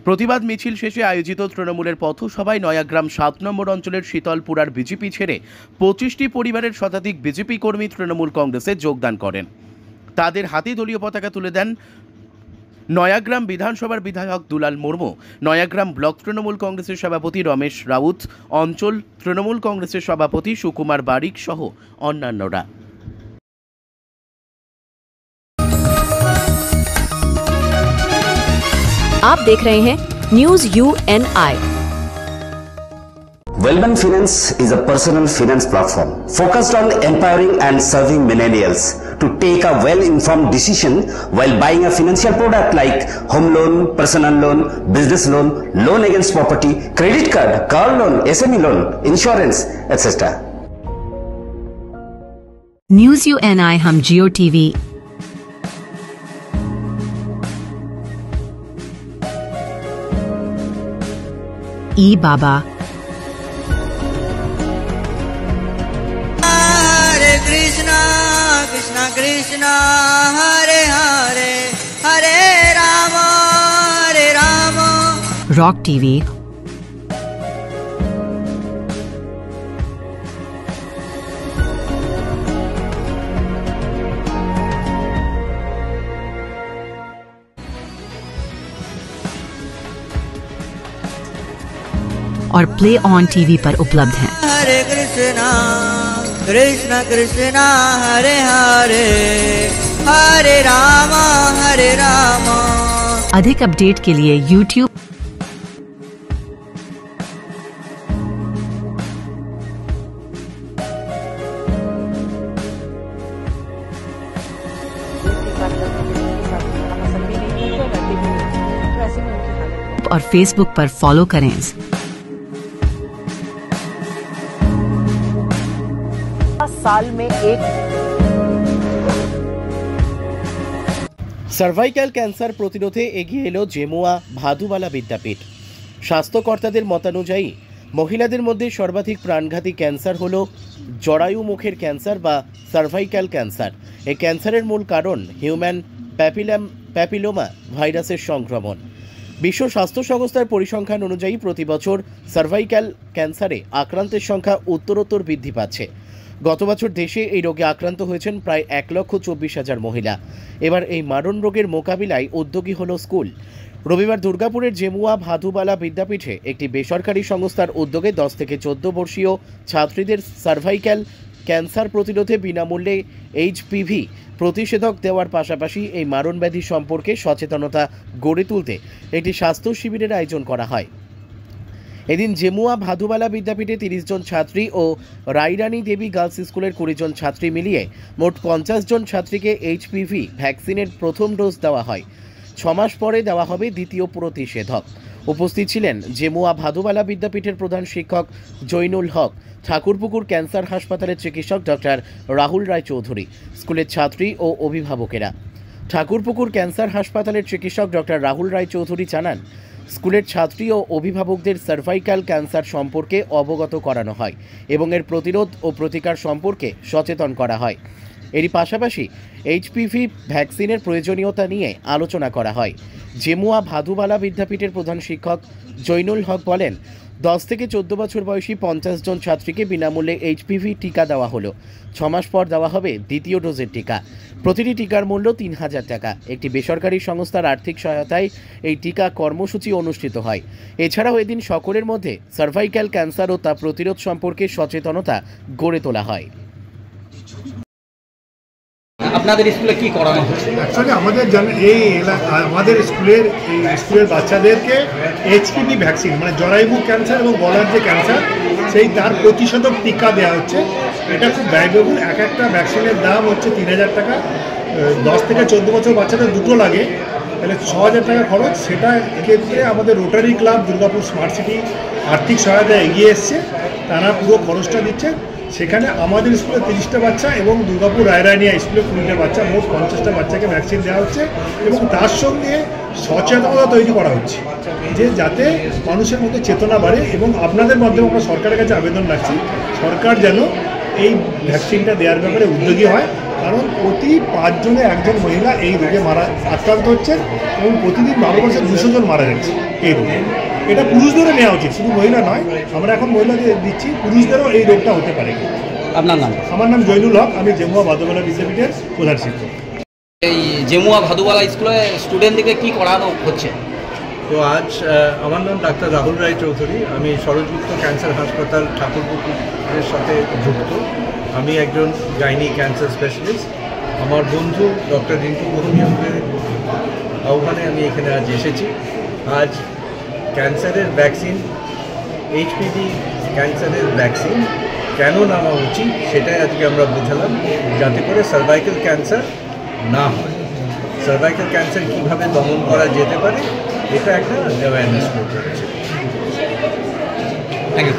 প্রতিবাদ মিছিল শেষে আয়োজিত তৃণমূলের পথসভায় নয়াগ্রাম 7 নম্বর অঞ্চলের শীতলপুরার বিজেপি ছেড়ে 25টি পরিবারের শতাধিক বিজেপি কর্মী তৃণমূল কংগ্রেসে যোগদান করেন। তাদের হাতে দলীয় পতাকা তুলে দেন নয়াগ্রাম বিধানসভার বিধায়ক দুলাল মুর্মু, নয়াগ্রাম ব্লক তৃণমূল কংগ্রেসের সভাপতি রমেশ রাউত, অঞ্চল তৃণমূল কংগ্রেসের সভাপতি সুকুমার বারিক সহ অন্যান্যরা। आप देख रहे हैं news UNI। Well-On Finance is a personal finance platform focused on empowering and serving millennials to take a well-informed decision while buying a financial product like home loan, personal loan, business loan, loan against property, credit card, car loan, SME loan, insurance, etc. News UNI हम जियो टीवी ई बाबा हरे कृष्णा कृष्णा कृष्णा हरे हरे हरे राम रॉक टीवी और प्ले ऑन टीवी पर उपलब्ध हैं। हरे कृष्णा कृष्णा कृष्णा हरे हरे हरे राम अधिक अपडेट के लिए YouTube और Facebook पर फॉलो करें। साल में एक সার্ভাইকাল ক্যান্সার প্রতিরোধে এগিয়ে এলো জেমুয়া ভাদুবালা বিদ্যাপীঠ। স্বাস্থ্যকর্তাদের মতানুযায়ী মহিলাদের মধ্যে সর্বাধিক প্রাণঘাতী ক্যান্সার হল জরায়ু মুখের ক্যান্সার বা সার্ভাইকাল ক্যান্সার। এই ক্যান্সারের মূল কারণ হিউম্যান প্যাপিলোমা ভাইরাসের সংক্রমণ। বিশ্ব স্বাস্থ্য সংস্থার পরিসংখ্যান অনুযায়ী প্রতি বছর সার্ভাইকাল ক্যান্সারে আক্রান্তের সংখ্যা উত্তরোত্তর বৃদ্ধি পাচ্ছে। গত বছর দেশে এই রোগে আক্রান্ত হয়েছেন প্রায় 1,24,000 মহিলা। এবার এই মারণ রোগের মোকাবিলায় উদ্যোগী হল স্কুল। রবিবার দুর্গাপুরের জেমুয়া ভাদুবালা বিদ্যাপীঠে একটি বেসরকারি সংস্থার উদ্যোগে 10 থেকে 14 বর্ষীয় ছাত্রীদের সার্ভাইকাল ক্যান্সার প্রতিরোধে বিনামূল্যে HPV প্রতিষেধক দেওয়ার পাশাপাশি এই মারণ ব্যাধি সম্পর্কে সচেতনতা গড়ে তুলতে একটি স্বাস্থ্য শিবিরের আয়োজন করা হয়। এদিন জেমুয়া ভাদুবালা বিদ্যাপীঠে 30 জন ছাত্রী ও রাইরানী দেবী গার্লস স্কুলের 20 জন ছাত্রী মিলিয়ে মোট 50 জন ছাত্রীকে HPV ভ্যাকসিনের প্রথম ডোজ দেওয়া হয়। 6 মাস পরে দেওয়া হবে দ্বিতীয় প্রতিষেধক। উপস্থিত ছিলেন জেমুয়া ভাদুবালা বিদ্যাপীঠের প্রধান শিক্ষক জৈনুল হক, ঠাকুরপুকুর ক্যান্সার হাসপাতালের চিকিৎসক ডক্টর রাহুল রায় চৌধুরী, স্কুলের ছাত্রী ও অভিভাবকেরা। ঠাকুরপুকুর ক্যান্সার হাসপাতালের চিকিৎসক ডক্টর রাহুল রায় চৌধুরী জানান, স্কুলের ছাত্রী ও অভিভাবকদের সার্ভাইকাল ক্যান্সার সম্পর্কে অবগত করানো হয় এবং এর প্রতিরোধ ও প্রতিকার সম্পর্কে সচেতন করা হয়। এরই পাশাপাশি HPV ভ্যাকসিনের প্রয়োজনীয়তা নিয়ে আলোচনা করা হয়। জেমুয়া ভাদুবালা বিদ্যাপীঠের প্রধান শিক্ষক জৈনুল হক বলেন, 10 থেকে 14 বছর বয়সী 50 জন ছাত্রীকে বিনামূল্যে HPV টিকা দেওয়া হলো। 6 মাস পর দেওয়া হবে দ্বিতীয় ডোজের টিকা। প্রতিটি টিকার মূল্য 3000 টাকা। একটি বেসরকারি সংস্থার আর্থিক সহায়তায় এই টিকা কর্মসূচি অনুষ্ঠিত হয়। এছাড়াও এদিন সকলের মধ্যে সার্ভাইকাল ক্যান্সার ও তা প্রতিরোধ সম্পর্কে সচেতনতা গড়ে তোলা হয়। আপনাদের স্কুলে কি করানো হচ্ছে? অ্যাকচুয়ালি আমাদের স্কুলের বাচ্চাদেরকে HPV ভ্যাকসিন মানে জরায়ু ক্যান্সার এবং গলার যে ক্যান্সার তার প্রতিষেধক টিকা দেওয়া হচ্ছে। এটা খুব ব্যয়বহুল। একটা ভ্যাকসিনের দাম হচ্ছে 3000 টাকা। 10 থেকে 14 বছর বাচ্চাদের দুটো লাগে, তাহলে 6000 টাকা খরচ। সেটা ক্ষেত্রে আমাদের rotary club Durgapur smart city আর্থিক সহায়তা এগিয়ে এসছে, তারা পুরো খরচটা দিচ্ছে। সেখানে আমাদের স্কুলে 30টা বাচ্চা এবং দুর্গাপুর রায়রানিয়া স্কুলে 20টা বাচ্চা, মোট 50টা বাচ্চাকে ভ্যাকসিন দেওয়া হচ্ছে এবং তার সঙ্গে সচেতনতা তৈরি করা হচ্ছে যে যাতে মানুষের মধ্যে চেতনা বাড়ে। এবং আপনাদের মাধ্যমে আমরা সরকারের কাছে আবেদন রাখছি, সরকার যেন এই ভ্যাকসিনটা দেওয়ার ব্যাপারে উদ্যোগী হয়, কারণ প্রতি 5 জনে 1 জন মহিলা এই রোগে আক্রান্ত হচ্ছে এবং প্রতিদিন 12 বছর 200 জন মারা যাচ্ছে এই রোগে। এটা পুরুষদেরও নেওয়া উচিত, শুধু মহিলা নয়। আমরা এখন মহিলাদের দিচ্ছি, পুরুষদেরও এই রোগটা হতে পারে। আপনার নাম? আমার নাম জৈনুল হক, আমি জেমুয়া ভাদুবালা বিদ্যাপীঠের প্রধান শিক্ষক। এই জেমুয়া ভাদুবালা স্কুলে স্টুডেন্টদেরকে কি করানো হচ্ছে? তো আজ আমার নাম ডাক্তার রাহুল রায় চৌধুরী, আমি সরোজগুপ্ত ক্যান্সার হাসপাতাল ঠাকুরপুকুরের সাথে যুক্ত। আমি একজন গাইনি ক্যান্সার স্পেশালিস্ট। আমার বন্ধু ডক্টর রিন্টু বহমিয়ানের আহ্বানে আমি এখানে আজ এসেছি। আজ ক্যান্সারের ভ্যাকসিন, HPV ক্যান্সারের ভ্যাকসিন কেন নেওয়া উচিত সেটাই আজকে আমরা বোঝালাম, যাতে করে সার্ভাইকাল ক্যান্সার না হয়। সার্ভাইকাল ক্যান্সার কীভাবে দমন করা যেতে পারে এটা একটা অ্যাওয়ারনেস প্রোগ্রাম আছে। Thank you.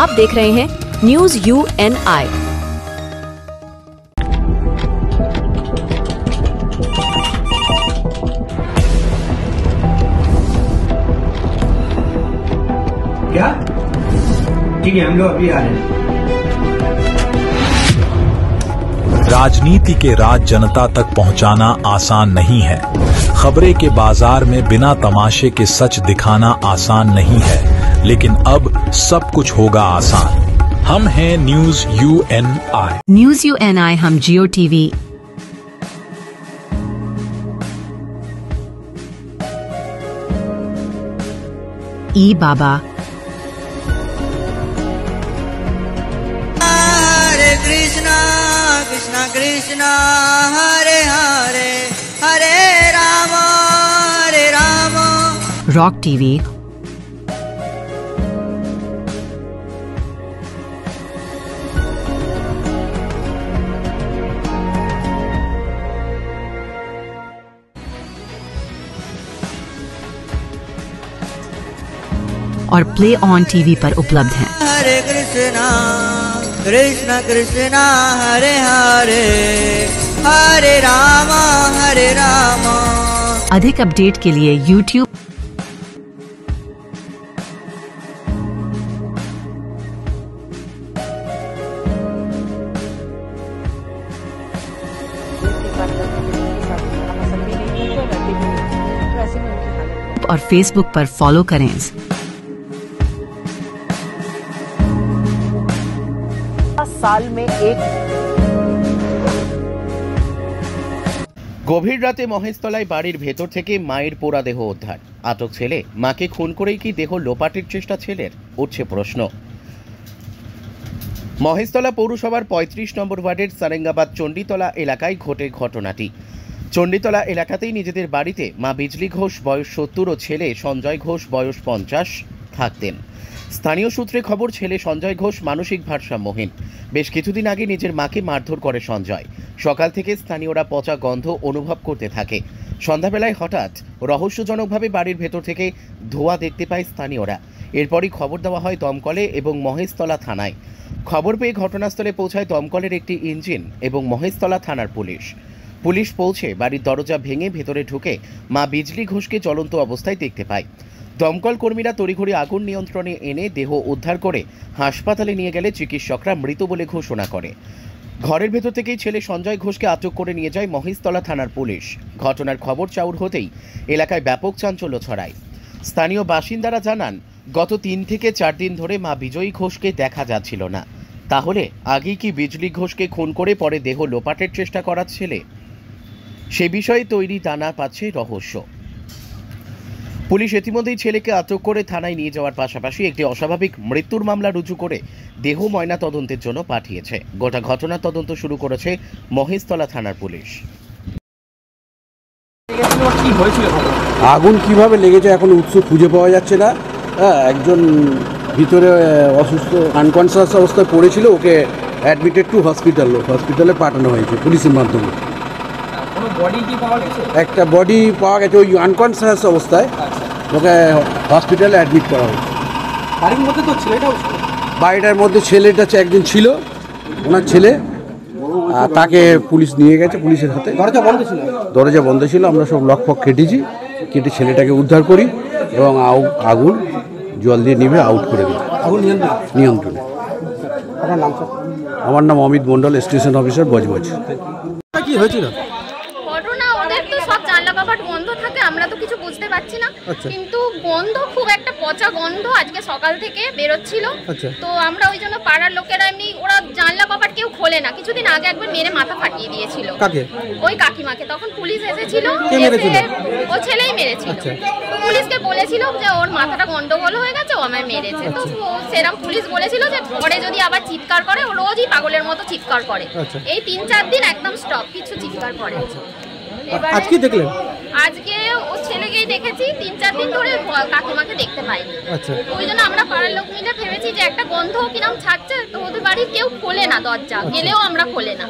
आप देख रहे हैं न्यूज UNI। क्या? ठीक है, हम लोग अभी आ रहे हैं। राजनीति के राज जनता तक पहुंचाना आसान नहीं है। खबरें के बाजार में बिना तमाशे के सच दिखाना आसान नहीं है, लेकिन अब सब कुछ होगा आसान। हम हैं न्यूज UNI। न्यूज UNI हम जियो TV। ई बाबा। हरे कृष्णा कृष्णा कृष्णा हरे हरे हरे राम रॉक TV। और प्ले ऑन TV पर उपलब्ध हैं। हरे कृष्णा कृष्ण कृष्ण हरे हरे हरे राम हरे राम। अधिक अपडेट के लिए YouTube और Facebook पर फॉलो करें। साल में एक গভীর রাতে মহেশতলায় বাড়ির ভেতর থেকে মায়ের পোড়া দেহ উদ্ধার। আটক ছেলে। মাকে খুন করেই কি দেহ লোপাটের চেষ্টা ছেলের? উঠছে প্রশ্ন। মহেশতলা পৌরসভার ৩৫ নম্বর ওয়ার্ডের সারেঙ্গাবাদ চণ্ডীতলা এলাকায় ঘটে ঘটনাটি। চণ্ডীতলা এলাকাতেই নিজেদের বাড়িতে মা বিজলি ঘোষ বয়স ৭০ ও ছেলে সঞ্জয় ঘোষ বয়স ৫০ থাকতেন। স্থানীয় সূত্রে খবর, ছেলে সঞ্জয় ঘোষ মানসিক ভারসাম্যহীন। বেশ কিছুদিন আগে নিজের মাকে মারধর করে সঞ্জয়। সকাল থেকে স্থানীয়রা পচা গন্ধ অনুভব করতে থাকে। সন্ধ্যাবেলায় হঠাৎ রহস্যজনকভাবে বাড়ির ভেতর থেকে ধোঁয়া দেখতে পায় স্থানীয়রা। এরপরই খবর দেওয়া হয় দমকলে এবং মহেশতলা থানায়। খবর পেয়ে ঘটনাস্থলে পৌঁছায় দমকলের একটি ইঞ্জিন এবং মহেশতলা থানার পুলিশ। পুলিশ পৌঁছে বাড়ির দরজা ভেঙে ভেতরে ঢুকে মা বিজলি ঘোষকে জ্বলন্ত অবস্থায় দেখতে পায়। দমকল কর্মীরা তড়িঘড়ি আগুন নিয়ন্ত্রণে এনে দেহ উদ্ধার করে হাসপাতালে নিয়ে গেলে চিকিৎসকরা মৃত বলে ঘোষণা করে। ঘরের ভেতর থেকেই ছেলে সঞ্জয় ঘোষকে আটক করে নিয়ে যায় মহেশতলা থানার পুলিশ। ঘটনার খবর চাউর হতেই এলাকায় ব্যাপক চাঞ্চল্য ছড়ায়। স্থানীয় বাসিন্দারা জানান, গত ৩ থেকে ৪ দিন ধরে মা বিজয়ী ঘোষকে দেখা যাচ্ছিল না। তাহলে আগেই কি বিজলি ঘোষকে খুন করে পরে দেহ লোপাটের চেষ্টা করার ছেলে? সে বিষয়ে তৈরি দানা পাচ্ছে রহস্য। পুলিশ ইতিমধ্যেই ছেলেকে আটক করে থানায় নিয়ে যাওয়ার পাশাপাশি একটি অস্বাভাবিক মৃত্যুর মামলা রুজু করে দেহ ময়না তদন্তের জন্য পাঠিয়েছে। গোটা ঘটনার তদন্ত শুরু করেছে মহেশতলা থানার পুলিশ। আগুন কিভাবে লেগেছে এখন উৎস খুঁজে পাওয়া যাচ্ছে না। একজন ভিতরে অসুস্থ আনকনসিয়াস অবস্থায় পড়েছিল, ওকে অ্যাডমিটেড টু হসপিটালে পাঠানো হয়েছে পুলিশের মাধ্যমে। একটা বডি পাওয়া গেছে ওই আনকনসিয়াস অবস্থায়, ওকে হসপিটালে অ্যাডমিট করা হয়েছে। বাড়ির মধ্যে তো ছেলেটাও বাড়িটার মধ্যে ছেলেটা একজন ছিল, ওনার ছেলে, আর তাকে পুলিশ নিয়ে গেছে পুলিশের হাতে। দরজা বন্ধ ছিল। আমরা সব লক ফক কেটে ছেলেটাকে উদ্ধার করি এবং আগুন জল দিয়ে নিভে আউট করে দিই নিয়ন্ত্রণে। আমার নাম অমিত মন্ডল, স্টেশন অফিসার বজবজ। কি হয়েছিল? ঘটনা ওদের তো সব জানলা কাপড় বন্ধ থাকে, আমরা তো কিছু বুঝতে পারছি না, কিন্তু গন্ধ খুব একটা পচা গন্ধ আজকে সকাল থেকে বেরোচ্ছিল। তো আমরা ওই জন্য পাড়ার লোকেরা এমনি ওরা জানলা কাপড় কেউ খোলে না। কিছুদিন আগে একবার মেরে মাথা ফাটিয়ে দিয়েছিল ওই কাকিমাকে, তখন পুলিশ এসেছিল, ও ছেলেই মেরেছিল। পুলিশকে বলেছিল যে ওর মাথাটা গন্ডগোল হয়ে গেছে, ও আমায় মেরেছে। তো সেরকম পুলিশ বলেছিল যে পরে যদি আবার চিৎকার করে, ও রোজই পাগলের মতো চিৎকার করে। এই 3-4 দিন একদম স্টপ, কিছু চিৎকার করে। আজকে দেখলেন? আজকে ও ছেলেকেই দেখেছি, 3-4 দিন ধরে কাকিমাকে দেখতে পাইনি। ওই জন্য আমরা পাড়ার লোক মিলে ভেবেছি যে একটা গন্ধ কিরম ছাড়ছে, তো ওদের বাড়ির কেউ খোলে না দরজা, গেলেও আমরা খোলে না।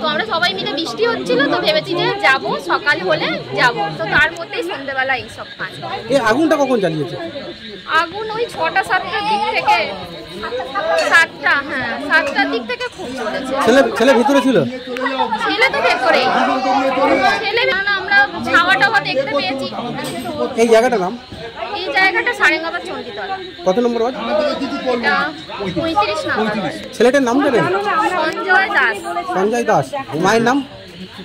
তো আমরা সবাই মিলে, বৃষ্টি হচ্ছিল তো ভেবেছি যে যাব, সকাল হলে যাব। তো তার মধ্যেই সন্ধ্যেবেলা এইসব কাজ। এই আগুনটা কখন জ্বালিয়েছে? আগুন ওই 6টা-7টার দিক থেকে, 7টা, হ্যাঁ 7টার দিক থেকে খুব চলেছে। ছেলে ভিতরে ছিল? ছেলে তো ভেতরেই, ছেলে আমরা ছাওয়া টাওয়া দেখতে পেয়েছি। এই জায়গাটার নাম? এই জায়গাটা সারেঙ্গাবাদ চণ্ডীতলা। কত নম্বর ওয়ার্ড? এটা 35 নম্বর। ছেলেটার নাম জানেন? সঞ্জয় দাস। সঞ্জয় দাস। মায়ের নাম?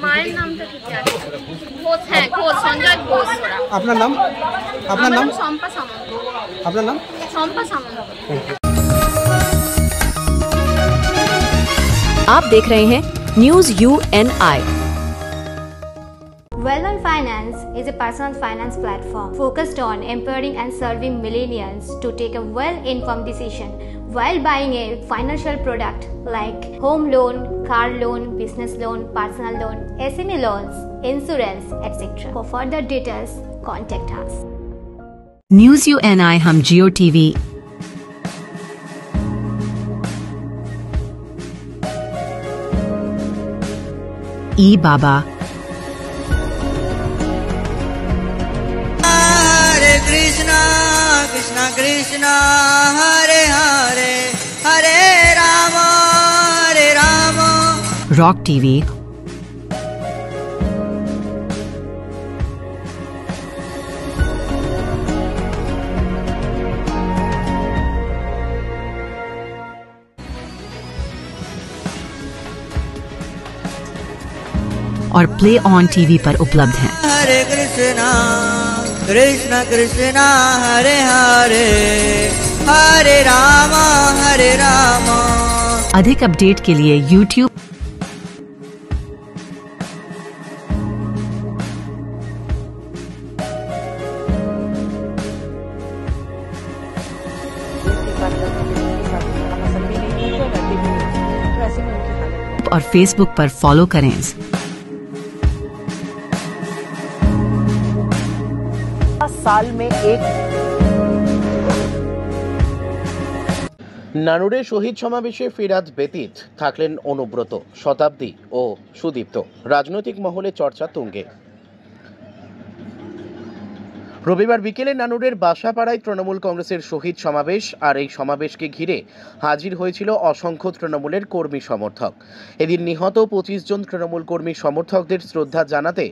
মায়ের নামটা কি জানেন? ঘোষ, হ্যাঁ ঘোষ, সঞ্জয় ঘোষ। আপনার নাম? আপনার নাম? শম্পা সামন্ত। আপনার নাম? শম্পা সামন্ত। आप देख रहे हैं news UNI। Well-Known Finance is a personal finance platform focused on empowering and serving millennials to take a well-informed decision while buying a financial product like home loan, car loan, business loan, personal loan, SME loans, insurance, etc. For further details, contact us. News UNI हम Jio TV बाबा हरे कृष्णा कृष्णा कृष्णा हरे हरे हरे राम Rock TV, और प्ले ऑन टीवी पर उपलब्ध हैं। हरे कृष्णा कृष्ण कृष्णा हरे हरे हरे रामा हरे रामा। अधिक अपडेट के लिए YouTube और Facebook पर फॉलो करें। साल में एक নানুরে শহীদ সমাবেশে ফিরাদ ব্যতীত থাকলেন অনুব্রত, শতাব্দী ও সুদীপ্ত। রাজনৈতিক মহলে চর্চা তুঙ্গে। রবিবার বিকেলে নানুরের বাসাপাড়ায় তৃণমূল কংগ্রেসের শহীদ সমাবেশ, আর এই সমাবেশকে ঘিরে হাজির হয়েছিল অসংখ্য তৃণমূলের কর্মী সমর্থক। এদিন নিহত 25 জন তৃণমূল কর্মী সমর্থকদের শ্রদ্ধা জানাতে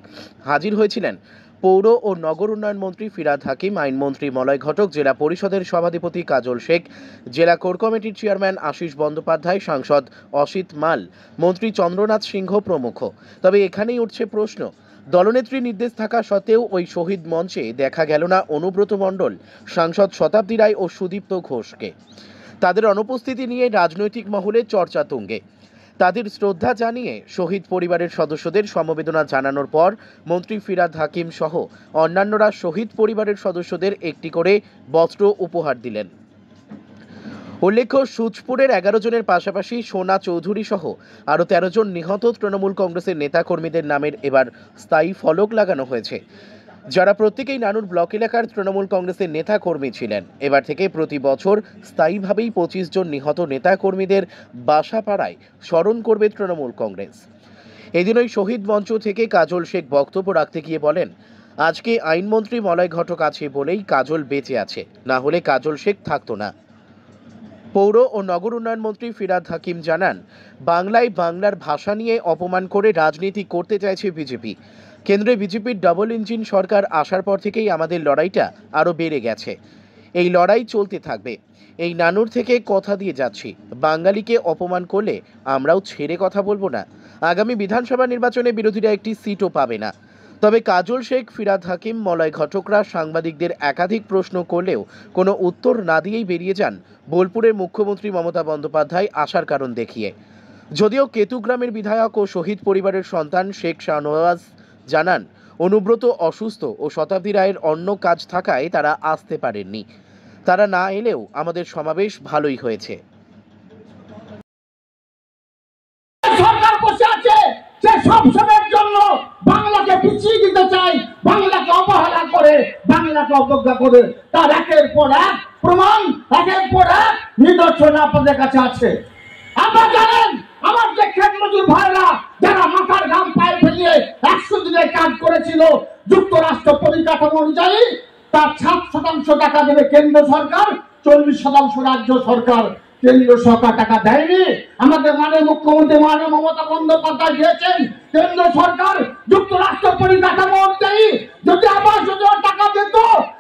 হাজির হয়েছিলেন পৌর ও নগর উন্নয়ন মন্ত্রী ফিরহাদ হাকিম, আইনমন্ত্রী মলয় ঘটক, জেলা পরিষদের সভাধিপতি কাজল শেখ, জেলা কোর কমিটির চেয়ারম্যান আশিস বন্দ্যোপাধ্যায়, সাংসদ অসিত মাল, মন্ত্রী চন্দ্রনাথ সিংহ প্রমুখ। তবে এখানেই উঠছে প্রশ্ন, দলনেত্রীর নির্দেশ থাকা সত্ত্বেও ওই শহীদ মঞ্চে দেখা গেল না অনুব্রত মণ্ডল, সাংসদ শতাব্দী রায় ও সুদীপ্ত ঘোষকে। তাদের অনুপস্থিতি নিয়ে রাজনৈতিক মহলে চর্চা তুঙ্গে। তাদের শ্রদ্ধা জানিয়ে শহীদ পরিবারের সদস্যদের সমবেদনা জানানোর পর মন্ত্রী ফিরহাদ হাকিম সহ অন্যান্যরা শহীদ পরিবারের সদস্যদের একটি করে বস্ত্র উপহার দিলেন। উল্লেখ্য, সুচপুরের 11 জনের পাশাপাশি সোনা চৌধুরী সহ আরও 13 জন নিহত তৃণমূল কংগ্রেসের নেতাকর্মীদের নামের এবার স্থায়ী ফলক লাগানো হয়েছে, যারা প্রত্যেকেই নানুর ব্লক এলাকার তৃণমূল কংগ্রেসের নেতা কর্মী ছিলেন। এবার থেকে প্রতি বছর স্থায়ীভাবেই 25 জন নিহত নেতা কর্মীদের বাসাপাড়ায় স্মরণ করবে তৃণমূল কংগ্রেস। এদিন ওই শহীদ মঞ্চ থেকে কাজল শেখ বক্তব্য রাখতে গিয়ে বলেন, আজকে আইনমন্ত্রী মলয় ঘটক আছে বলেই কাজল বেঁচে আছে, না হলে কাজল শেখ থাকতো না। পৌর ও নগর উন্নয়ন মন্ত্রী ফিরহাদ হাকিম জানান, বাংলায় বাংলার ভাষা নিয়ে অপমান করে রাজনীতি করতে চাইছে বিজেপি। কেন্দ্রে বিজেপির ডাবল ইঞ্জিন সরকার আসার পর থেকেই আমাদের লড়াইটা আরও বেড়ে গেছে। এই লড়াই চলতে থাকবে। এই নানুর থেকে কথা দিয়ে যাচ্ছি, বাঙালিকে অপমান করলে আমরাও ছেড়ে কথা বলবো না। আগামী বিধানসভা নির্বাচনে বিরোধীরা একটি সিটও পাবে না। তবে কাজল শেখ, ফিরহাদ হাকিম, মলয় ঘটকরা সাংবাদিকদের একাধিক প্রশ্ন করলেও কোনো উত্তর না দিয়েই বেরিয়ে যান বোলপুরের মুখ্যমন্ত্রী মমতা বন্দ্যোপাধ্যায় আসার কারণ দেখিয়ে। যদিও কেতুগ্রামের বিধায়ক ও শহীদ পরিবারের সন্তান শেখ শাহনওয়াজ জানান, অনুব্রত অসুস্থ ও শতাব্দী রায়ের অন্য কাজ থাকায় তারা আসতে পারেননি। তারা না এলেও আমাদের সমাবেশ ভালোই হয়েছে। সরকার বসে আছে, সে সব সময়ের জন্য বাংলাকে পিছিয়ে দিতে চায়, বাংলাকে অবহেলা করে, বাংলাকে অবজ্ঞা করে। তার একের পর এক প্রমাণ, একের পর এক নিদর্শন আপনাদের কাছে আছে। আপনারা জানেন, আমার যে ক্ষেত মজুর ভাইরা যারা মাথার ঘাম পায়ে ফেলিয়ে 100 দিনের কাজ করেছিল, যুক্তরাষ্ট্র পরিকাঠামো অনুযায়ী তার 7% টাকা দেবে কেন্দ্র সরকার, 40% রাজ্য সরকার। কেন্দ্র সরকার টাকা দেয়নি। আমাদের মাননীয় মুখ্যমন্ত্রী মাননীয় মমতা বন্দ্যোপাধ্যায় দিয়েছেন। কেন্দ্র সরকার যুক্তরাষ্ট্র পরিকাঠামো অনুযায়ী যদি আবাস যোজনা টাকা দিত,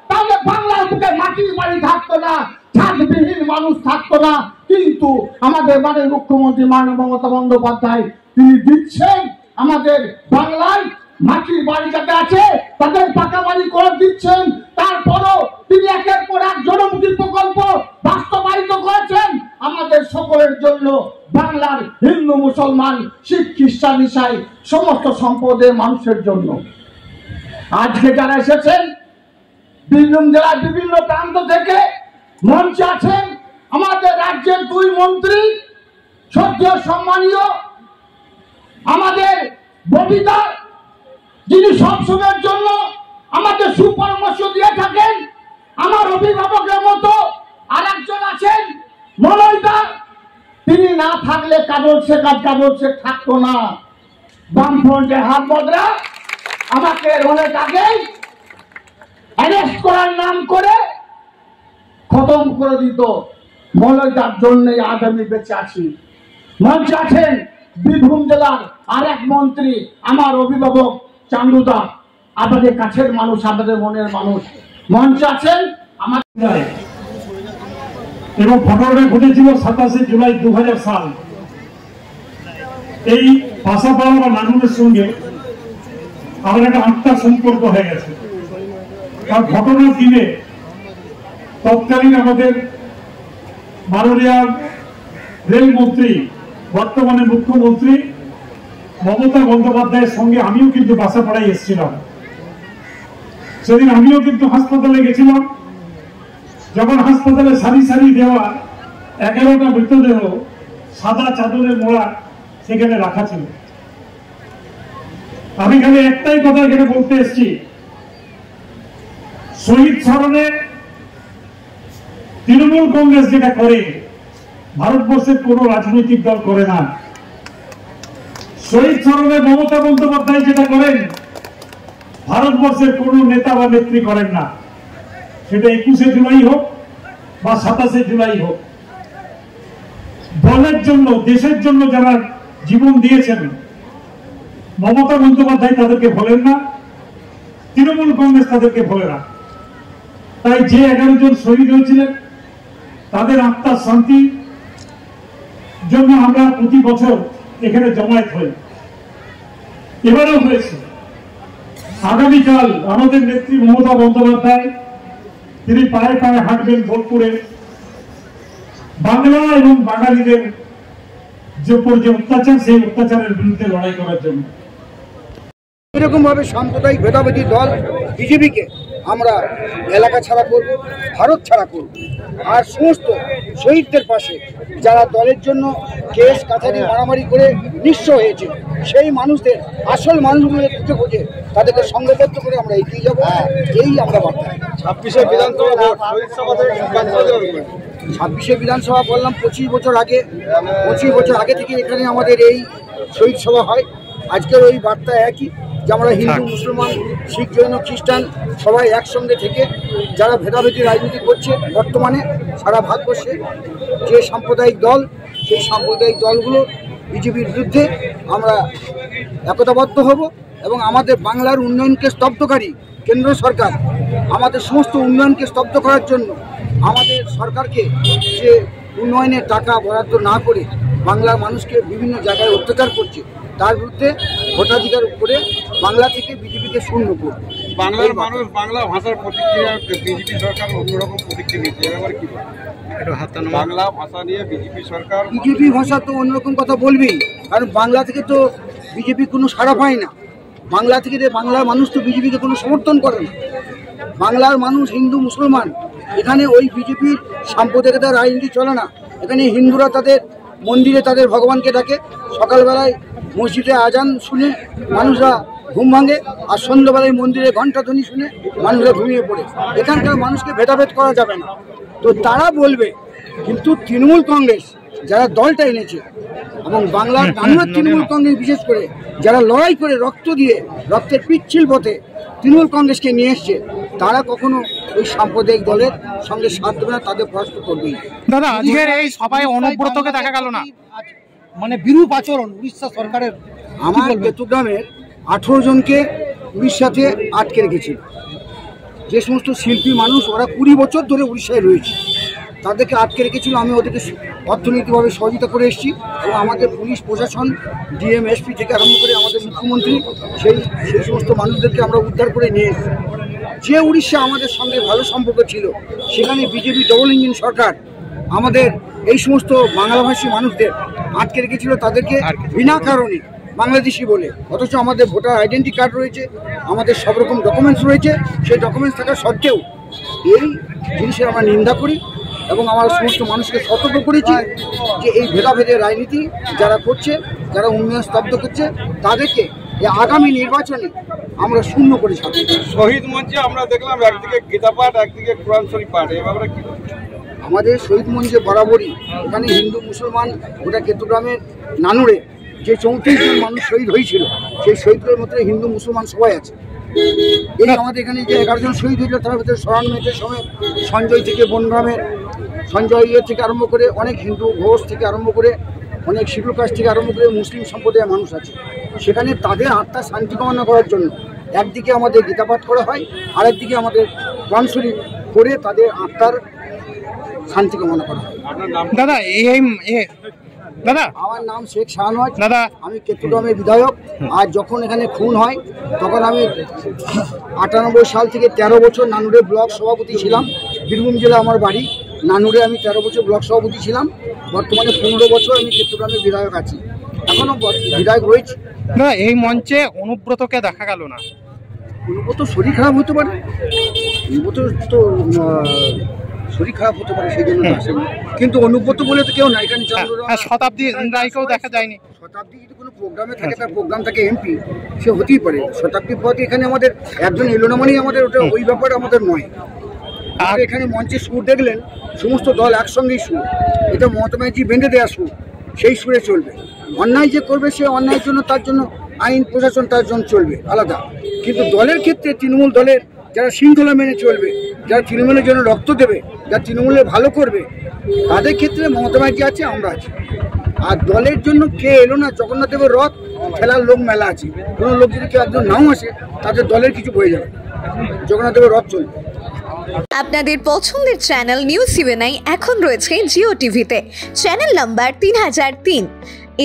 তাহলে বাংলার বুকে মাটির বাড়ি থাকতো না, ছাদবিহীন মানুষ থাকতো না। কিন্তু আমাদের মাননীয় মুখ্যমন্ত্রী মাননীয় মমতা বন্দ্যোপাধ্যায় তিনি দিচ্ছেন, আমাদের বাংলায় মাটির বাড়ি যাতে আছে তাদের পাকা বাড়ি করে দিচ্ছেন। তারপরও তিনি একের পর এক জনমুখী প্রকল্প বাস্তবায়িত করেছেন আমাদের সকলের জন্য, বাংলার হিন্দু মুসলমান শিখ খ্রিস্টান ইসাই সমস্ত সম্প্রদায়ের মানুষের জন্য। আজকে যারা এসেছেন বীরভূম জেলার বিভিন্ন প্রান্ত থেকে মঞ্চে আছেন আমাদের রাজ্যের 2 মন্ত্রী, শ্রদ্ধেয় সম্মানীয় আমাদের ববিতা, যিনি সবসময়ের জন্য আমাদের সুপরামর্শ দিয়ে থাকেন। আমার অভিভাবকের মতো আরেকজন আছেন মলয়দা, তিনি না থাকলে কাজল শেখ থাকতো না। বামফ্রন্টের হাত বদরা আমাকে অনেক আগেই অ্যারেস্ট করার নাম করে খতম করে দিত। মলয়দার জন্যই আজ আমি বেঁচে আছি। মঞ্চে আছেন বীরভূম জেলার আরেক মন্ত্রী আমার অভিভাবক চান্দুদা, আপনাদের কাছের মানুষ, আপনাদের মনের মানুষ মঞ্চে আছেন। আমার এবং ঘটনাটা ঘটেছিল 27 জুলাই 2000 সাল। এই পাশাপাড়া বা নানুরের সঙ্গে আমার একটা আত্মার সম্পর্ক হয়ে গেছে। কারণ ঘটনার দিনে তৎকালীন আমাদের মাননীয় রেলমন্ত্রী, বর্তমানে মুখ্যমন্ত্রী মমতা বন্দ্যোপাধ্যায়ের সঙ্গে আমিও কিন্তু বাসাপাড়ায় এসেছিলাম। সেদিন আমিও কিন্তু হাসপাতালে গেছিলাম। যখন হাসপাতালে সারি সারি দেওয়া 11টা মৃতদেহ সাদা চাদরে মোড়া সেখানে রাখা ছিল। আমি খালি একটাই কথা এখানে বলতে এসেছি, শহীদ স্মরণে তৃণমূল কংগ্রেস যেটা করে ভারতবর্ষের কোন রাজনৈতিক দল করে না। শহীদ স্মরণে মমতা বন্দ্যোপাধ্যায় যেটা করেন ভারতবর্ষের কোন নেতা বা নেত্রী করেন না। সেটা 21শে জুলাই হোক বা 27শে জুলাই হোক। দলের জন্য, দেশের জন্য যারা জীবন দিয়েছেন মমতা বন্দ্যোপাধ্যায় তাদেরকে ভোলেন না, তৃণমূল কংগ্রেস তাদেরকে ভোলে না। তাই যে 11 জন শহীদ হয়েছিলেন তাদের আত্মার শান্তির জন্য আমরা প্রতি বছর এখানে জমায়েত হই। এবারেও হয়েছে। আগামীকাল আমাদের নেত্রী মমতা বন্দ্যোপাধ্যায় তিনি পায়ে পায়ে হাঁটবেন বোলপুরে বাংলা এবং বাঙালিদের যে উপর যে অত্যাচার, সেই অত্যাচারের বিরুদ্ধে লড়াই করার জন্য। এরকম ভাবে সাম্প্রদায়িক ভেদাভেদি দল বিজেপিকে আমরা এলাকা ছাড়া করব, ভারত ছাড়া করব। আর সমস্ত শহীদদের পাশে যারা দলের জন্য কেস কাছারি মারামারি করে নিঃস্ব হয়েছে সেই মানুষদের, আসল মানুষগুলো খুঁজে খুঁজে তাদেরকে সংঘবদ্ধ করে আমরা এগিয়ে যাব, এই আমরা বার্তা। 26শে বিধানসভা ভোট, শহীদ সভা থেকে 26শে বিধানসভা বললাম 25 বছর আগে, 25 বছর আগে থেকে এখানে আমাদের এই শহীদ সভা হয়। আজকের ওই বার্তা একই, যে আমরা হিন্দু, মুসলমান, শিখ, জৈন, খ্রিস্টান সবাই একসঙ্গে থেকে যারা ভেদাভেদি রাজনীতি করছে বর্তমানে সারা ভারতবর্ষে যে সাম্প্রদায়িক দল, সেই সাম্প্রদায়িক দলগুলো বিজেপির বিরুদ্ধে আমরা একতাবদ্ধ হব এবং আমাদের বাংলার উন্নয়নকে স্তব্ধকারী কেন্দ্র সরকার আমাদের সমস্ত উন্নয়নকে স্তব্ধ করার জন্য আমাদের সরকারকে যে উন্নয়নের টাকা বরাদ্দ না করে বাংলার মানুষকে বিভিন্ন জায়গায় অত্যাচার করছে তার বিরুদ্ধে ভোটাধিকার উপরে বাংলা থেকে বিজেপিকে শূন্য করবে। বাংলার মানুষ বাংলা ভাষার প্রতিক্রিয়া, বিজেপি সরকার অন্যরকম প্রতিক্রিয়া নিচ্ছে, এবার কি বাংলা ভাষা নিয়ে বিজেপি সরকার? বিজেপি ভাষা তো অন্যরকম কথা বলবেই, কারণ বাংলা থেকে তো বিজেপি কোনো সাড়া পায় না। বাংলা থেকে বাংলার মানুষ তো বিজেপিকে কোনো সমর্থন করে না। বাংলার মানুষ হিন্দু, মুসলমান, এখানে ওই বিজেপির সাম্প্রদায়িকতার রাজনীতি চলে না। এখানে হিন্দুরা তাদের মন্দিরে তাদের ভগবানকে ডাকে, সকালবেলায় মসজিদে আজান শুনে মানুষরা ঘুম ভাঙে, আর সন্ধ্যাবেলায় মন্দিরে ঘণ্টাধ্বনি শুনে মানুষরা ঘুমিয়ে পড়ে। এখানকার মানুষকে ভেদাভেদ করা যাবে না, তো তারা বলবে। কিন্তু তৃণমূল কংগ্রেস যারা দলটা এনেছে এবং বাংলার তৃণমূল কংগ্রেস বিশেষ করে যারা লড়াই করে রক্ত দিয়ে, রক্তের পিচ্ছিল পথে তৃণমূল কংগ্রেসকে নিয়ে এসছে, তারা কখনো ওই সাম্প্রদায়িক দলের সঙ্গে সাথ দেবে না, তাদের পরাস্ত করবেই। দাদা, আজকের এই সভায় অনুব্রতকে দেখা গেল না, মানে বিরূপ আচরণ উড়িষ্যা সরকারের। আমার চট্টগ্রামের 18 জনকে উড়িষ্যাতে আটকে রেখেছিল। যে সমস্ত শিল্পী মানুষ, ওরা 20 বছর ধরে উড়িষ্যায় রয়েছে, তাদেরকে আটকে রেখেছিল। আমি ওদেরকে অর্থনৈতিকভাবে সহযোগিতা করে এসেছি এবং আমাদের পুলিশ প্রশাসন, ডিএম, এসপি থেকে আরম্ভ করে আমাদের মুখ্যমন্ত্রী সেই সমস্ত মানুষদেরকে আমরা উদ্ধার করে নিয়ে এসেছি। যে উড়িষ্যা আমাদের সঙ্গে ভালো সম্পর্ক ছিল, সেখানে বিজেপি ডবল ইঞ্জিন সরকার আমাদের এই সমস্ত বাংলাভাষী মানুষদের আটকে রেখেছিল, তাদেরকে বিনা কারণে বাংলাদেশি বলে। অথচ আমাদের ভোটার আইডেন্টি কার্ড রয়েছে, আমাদের সব রকম ডকুমেন্টস রয়েছে। সেই ডকুমেন্টস থাকা সত্ত্বেও এই জিনিসের আমরা নিন্দা করি এবং আমরা সমস্ত মানুষকে সতর্ক করেছি যে এই ভেদাভেদের রাজনীতি যারা করছে, যারা উন্নয়ন স্তব্ধ করছে, তাদেরকে আগামী নির্বাচনে আমরা শূন্য করে ছাড়ব। শহীদ মঞ্চে আমরা দেখলাম একদিকে গীতা পাঠ, একদিকে কোরআন শরীফ পাঠ, এভাবে কি? আমাদের শহীদ মঞ্চে বরাবরই এখানে হিন্দু, মুসলমান, গোটা চট্টগ্রামের নানুরে যে 34 জন মানুষ শহীদ হয়েছিল, সেই শহীদদের মধ্যে হিন্দু, মুসলমান সবাই আছে। এই আমাদের এখানে যে 11 জন শহীদ হয়েছিল, তার ভিতরে সরান মেয়েদের সময় সঞ্জয় থেকে বনগ্রামের সঞ্জয় থেকে আরম্ভ করে অনেক হিন্দু, ঘোষ থেকে আরম্ভ করে অনেক শিডিউল কাস্ট থেকে আরম্ভ করে মুসলিম সম্প্রদায়ের মানুষ আছে, সেখানে তাদের আত্মার শান্তি কামনা করার জন্য একদিকে আমাদের গীতাপাঠ করা হয়, আরেকদিকে আমাদের কোরআন শরীফ করে তাদের আত্মার শান্তি কামনা করা হয়। দাদা দাদা আমার নাম শেখ শাহনওয়াজ দাদা, আমি কেতুগ্রামের বিধায়ক। আর যখন এখানে খুন হয় তখন আমি 98 সাল থেকে 13 বছর নানুরে ব্লক সভাপতি ছিলাম। বীরভূম জেলা আমার বাড়ি, নানুরে আমি 13 বছর ব্লক সভাপতি ছিলাম। বর্তমানে 15 বছর আমি কেতুগ্রামের বিধায়ক আছি, এখনো বিধায়ক রয়েছে। না, এই মঞ্চে অনুব্রতকে দেখা গেল না। অনুব্রত শরীর খারাপ হতে পারে, অনুব্রত তো শরীর খারাপ হতে পারে, সেই জন্য আসেনি। কিন্তু অনুব্রত বলে তো কেউ না এখানে। শতাব্দী রায়কেও দেখা যায়নি। শতাব্দী যদি কোনো প্রোগ্রামে থাকে, তার প্রোগ্রাম থাকে এমপি, সে হতেই পারে। শতাব্দীর পথে এখানে আমাদের একজন এলো না মানেই আমাদের ওটা ওই ব্যাপারে আমাদের নয়। আর এখানে মঞ্চে সুর দেখলেন, সমস্ত দল একসঙ্গেই সুর, এটা মমতা ব্যানার্জি বেঁধে দেওয়া সুর, সেই সুরে চলবে। অন্যায় যে করবে সে অন্যায়ের জন্য তার জন্য আইন প্রশাসন তার জন্য চলবে আলাদা। কিন্তু দলের ক্ষেত্রে তৃণমূল দলের যারা শৃঙ্খলা মেনে চলবে, যারা তৃণমূলের জন্য রক্ত দেবে, যারা তৃণমূলের ভালো করবে, তাদের ক্ষেত্রে মমতা ব্যানার্জি আছে, আমরা আছি। আর দলের জন্য কে এলো না, জগন্নাথ দেবের রথ খেলার লোক মেলা আছে, কোনো লোক যদি কেউ একজন নাও আসে তাদের দলের কিছু বয়ে যাবে, জগন্নাথ দেবের রথ চলবে। আপনাদের পছন্দের চ্যানেল নিউজ ইউএনআই এখন রয়েছে জিও টিভিতে, চ্যানেল নাম্বার 3003।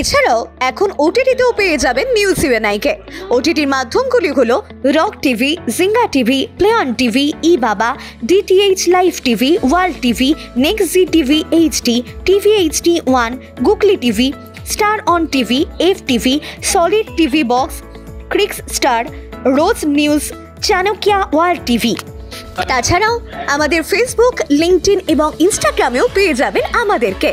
এছাড়াও এখন ওটিটিতেও পেয়ে যাবেন নিউজ ইউএনআইকে। ওটিটির মাধ্যমগুলি হলো Rock TV, Zinga TV, Play On TV, ই বাবা, DTH Live TV, World TV, Next G TV HD, TV HD 1, Googly TV, Star On TV, F TV, Solid TV Box, Crix Star, রোজ নিউজ, চাণক্যা ওয়ার্ল্ড টিভি। তাছাড়াও আমাদের ফেসবুক, লিঙ্কডইন এবং ইনস্টাগ্রামেও পেয়ে যাবেন আমাদেরকে।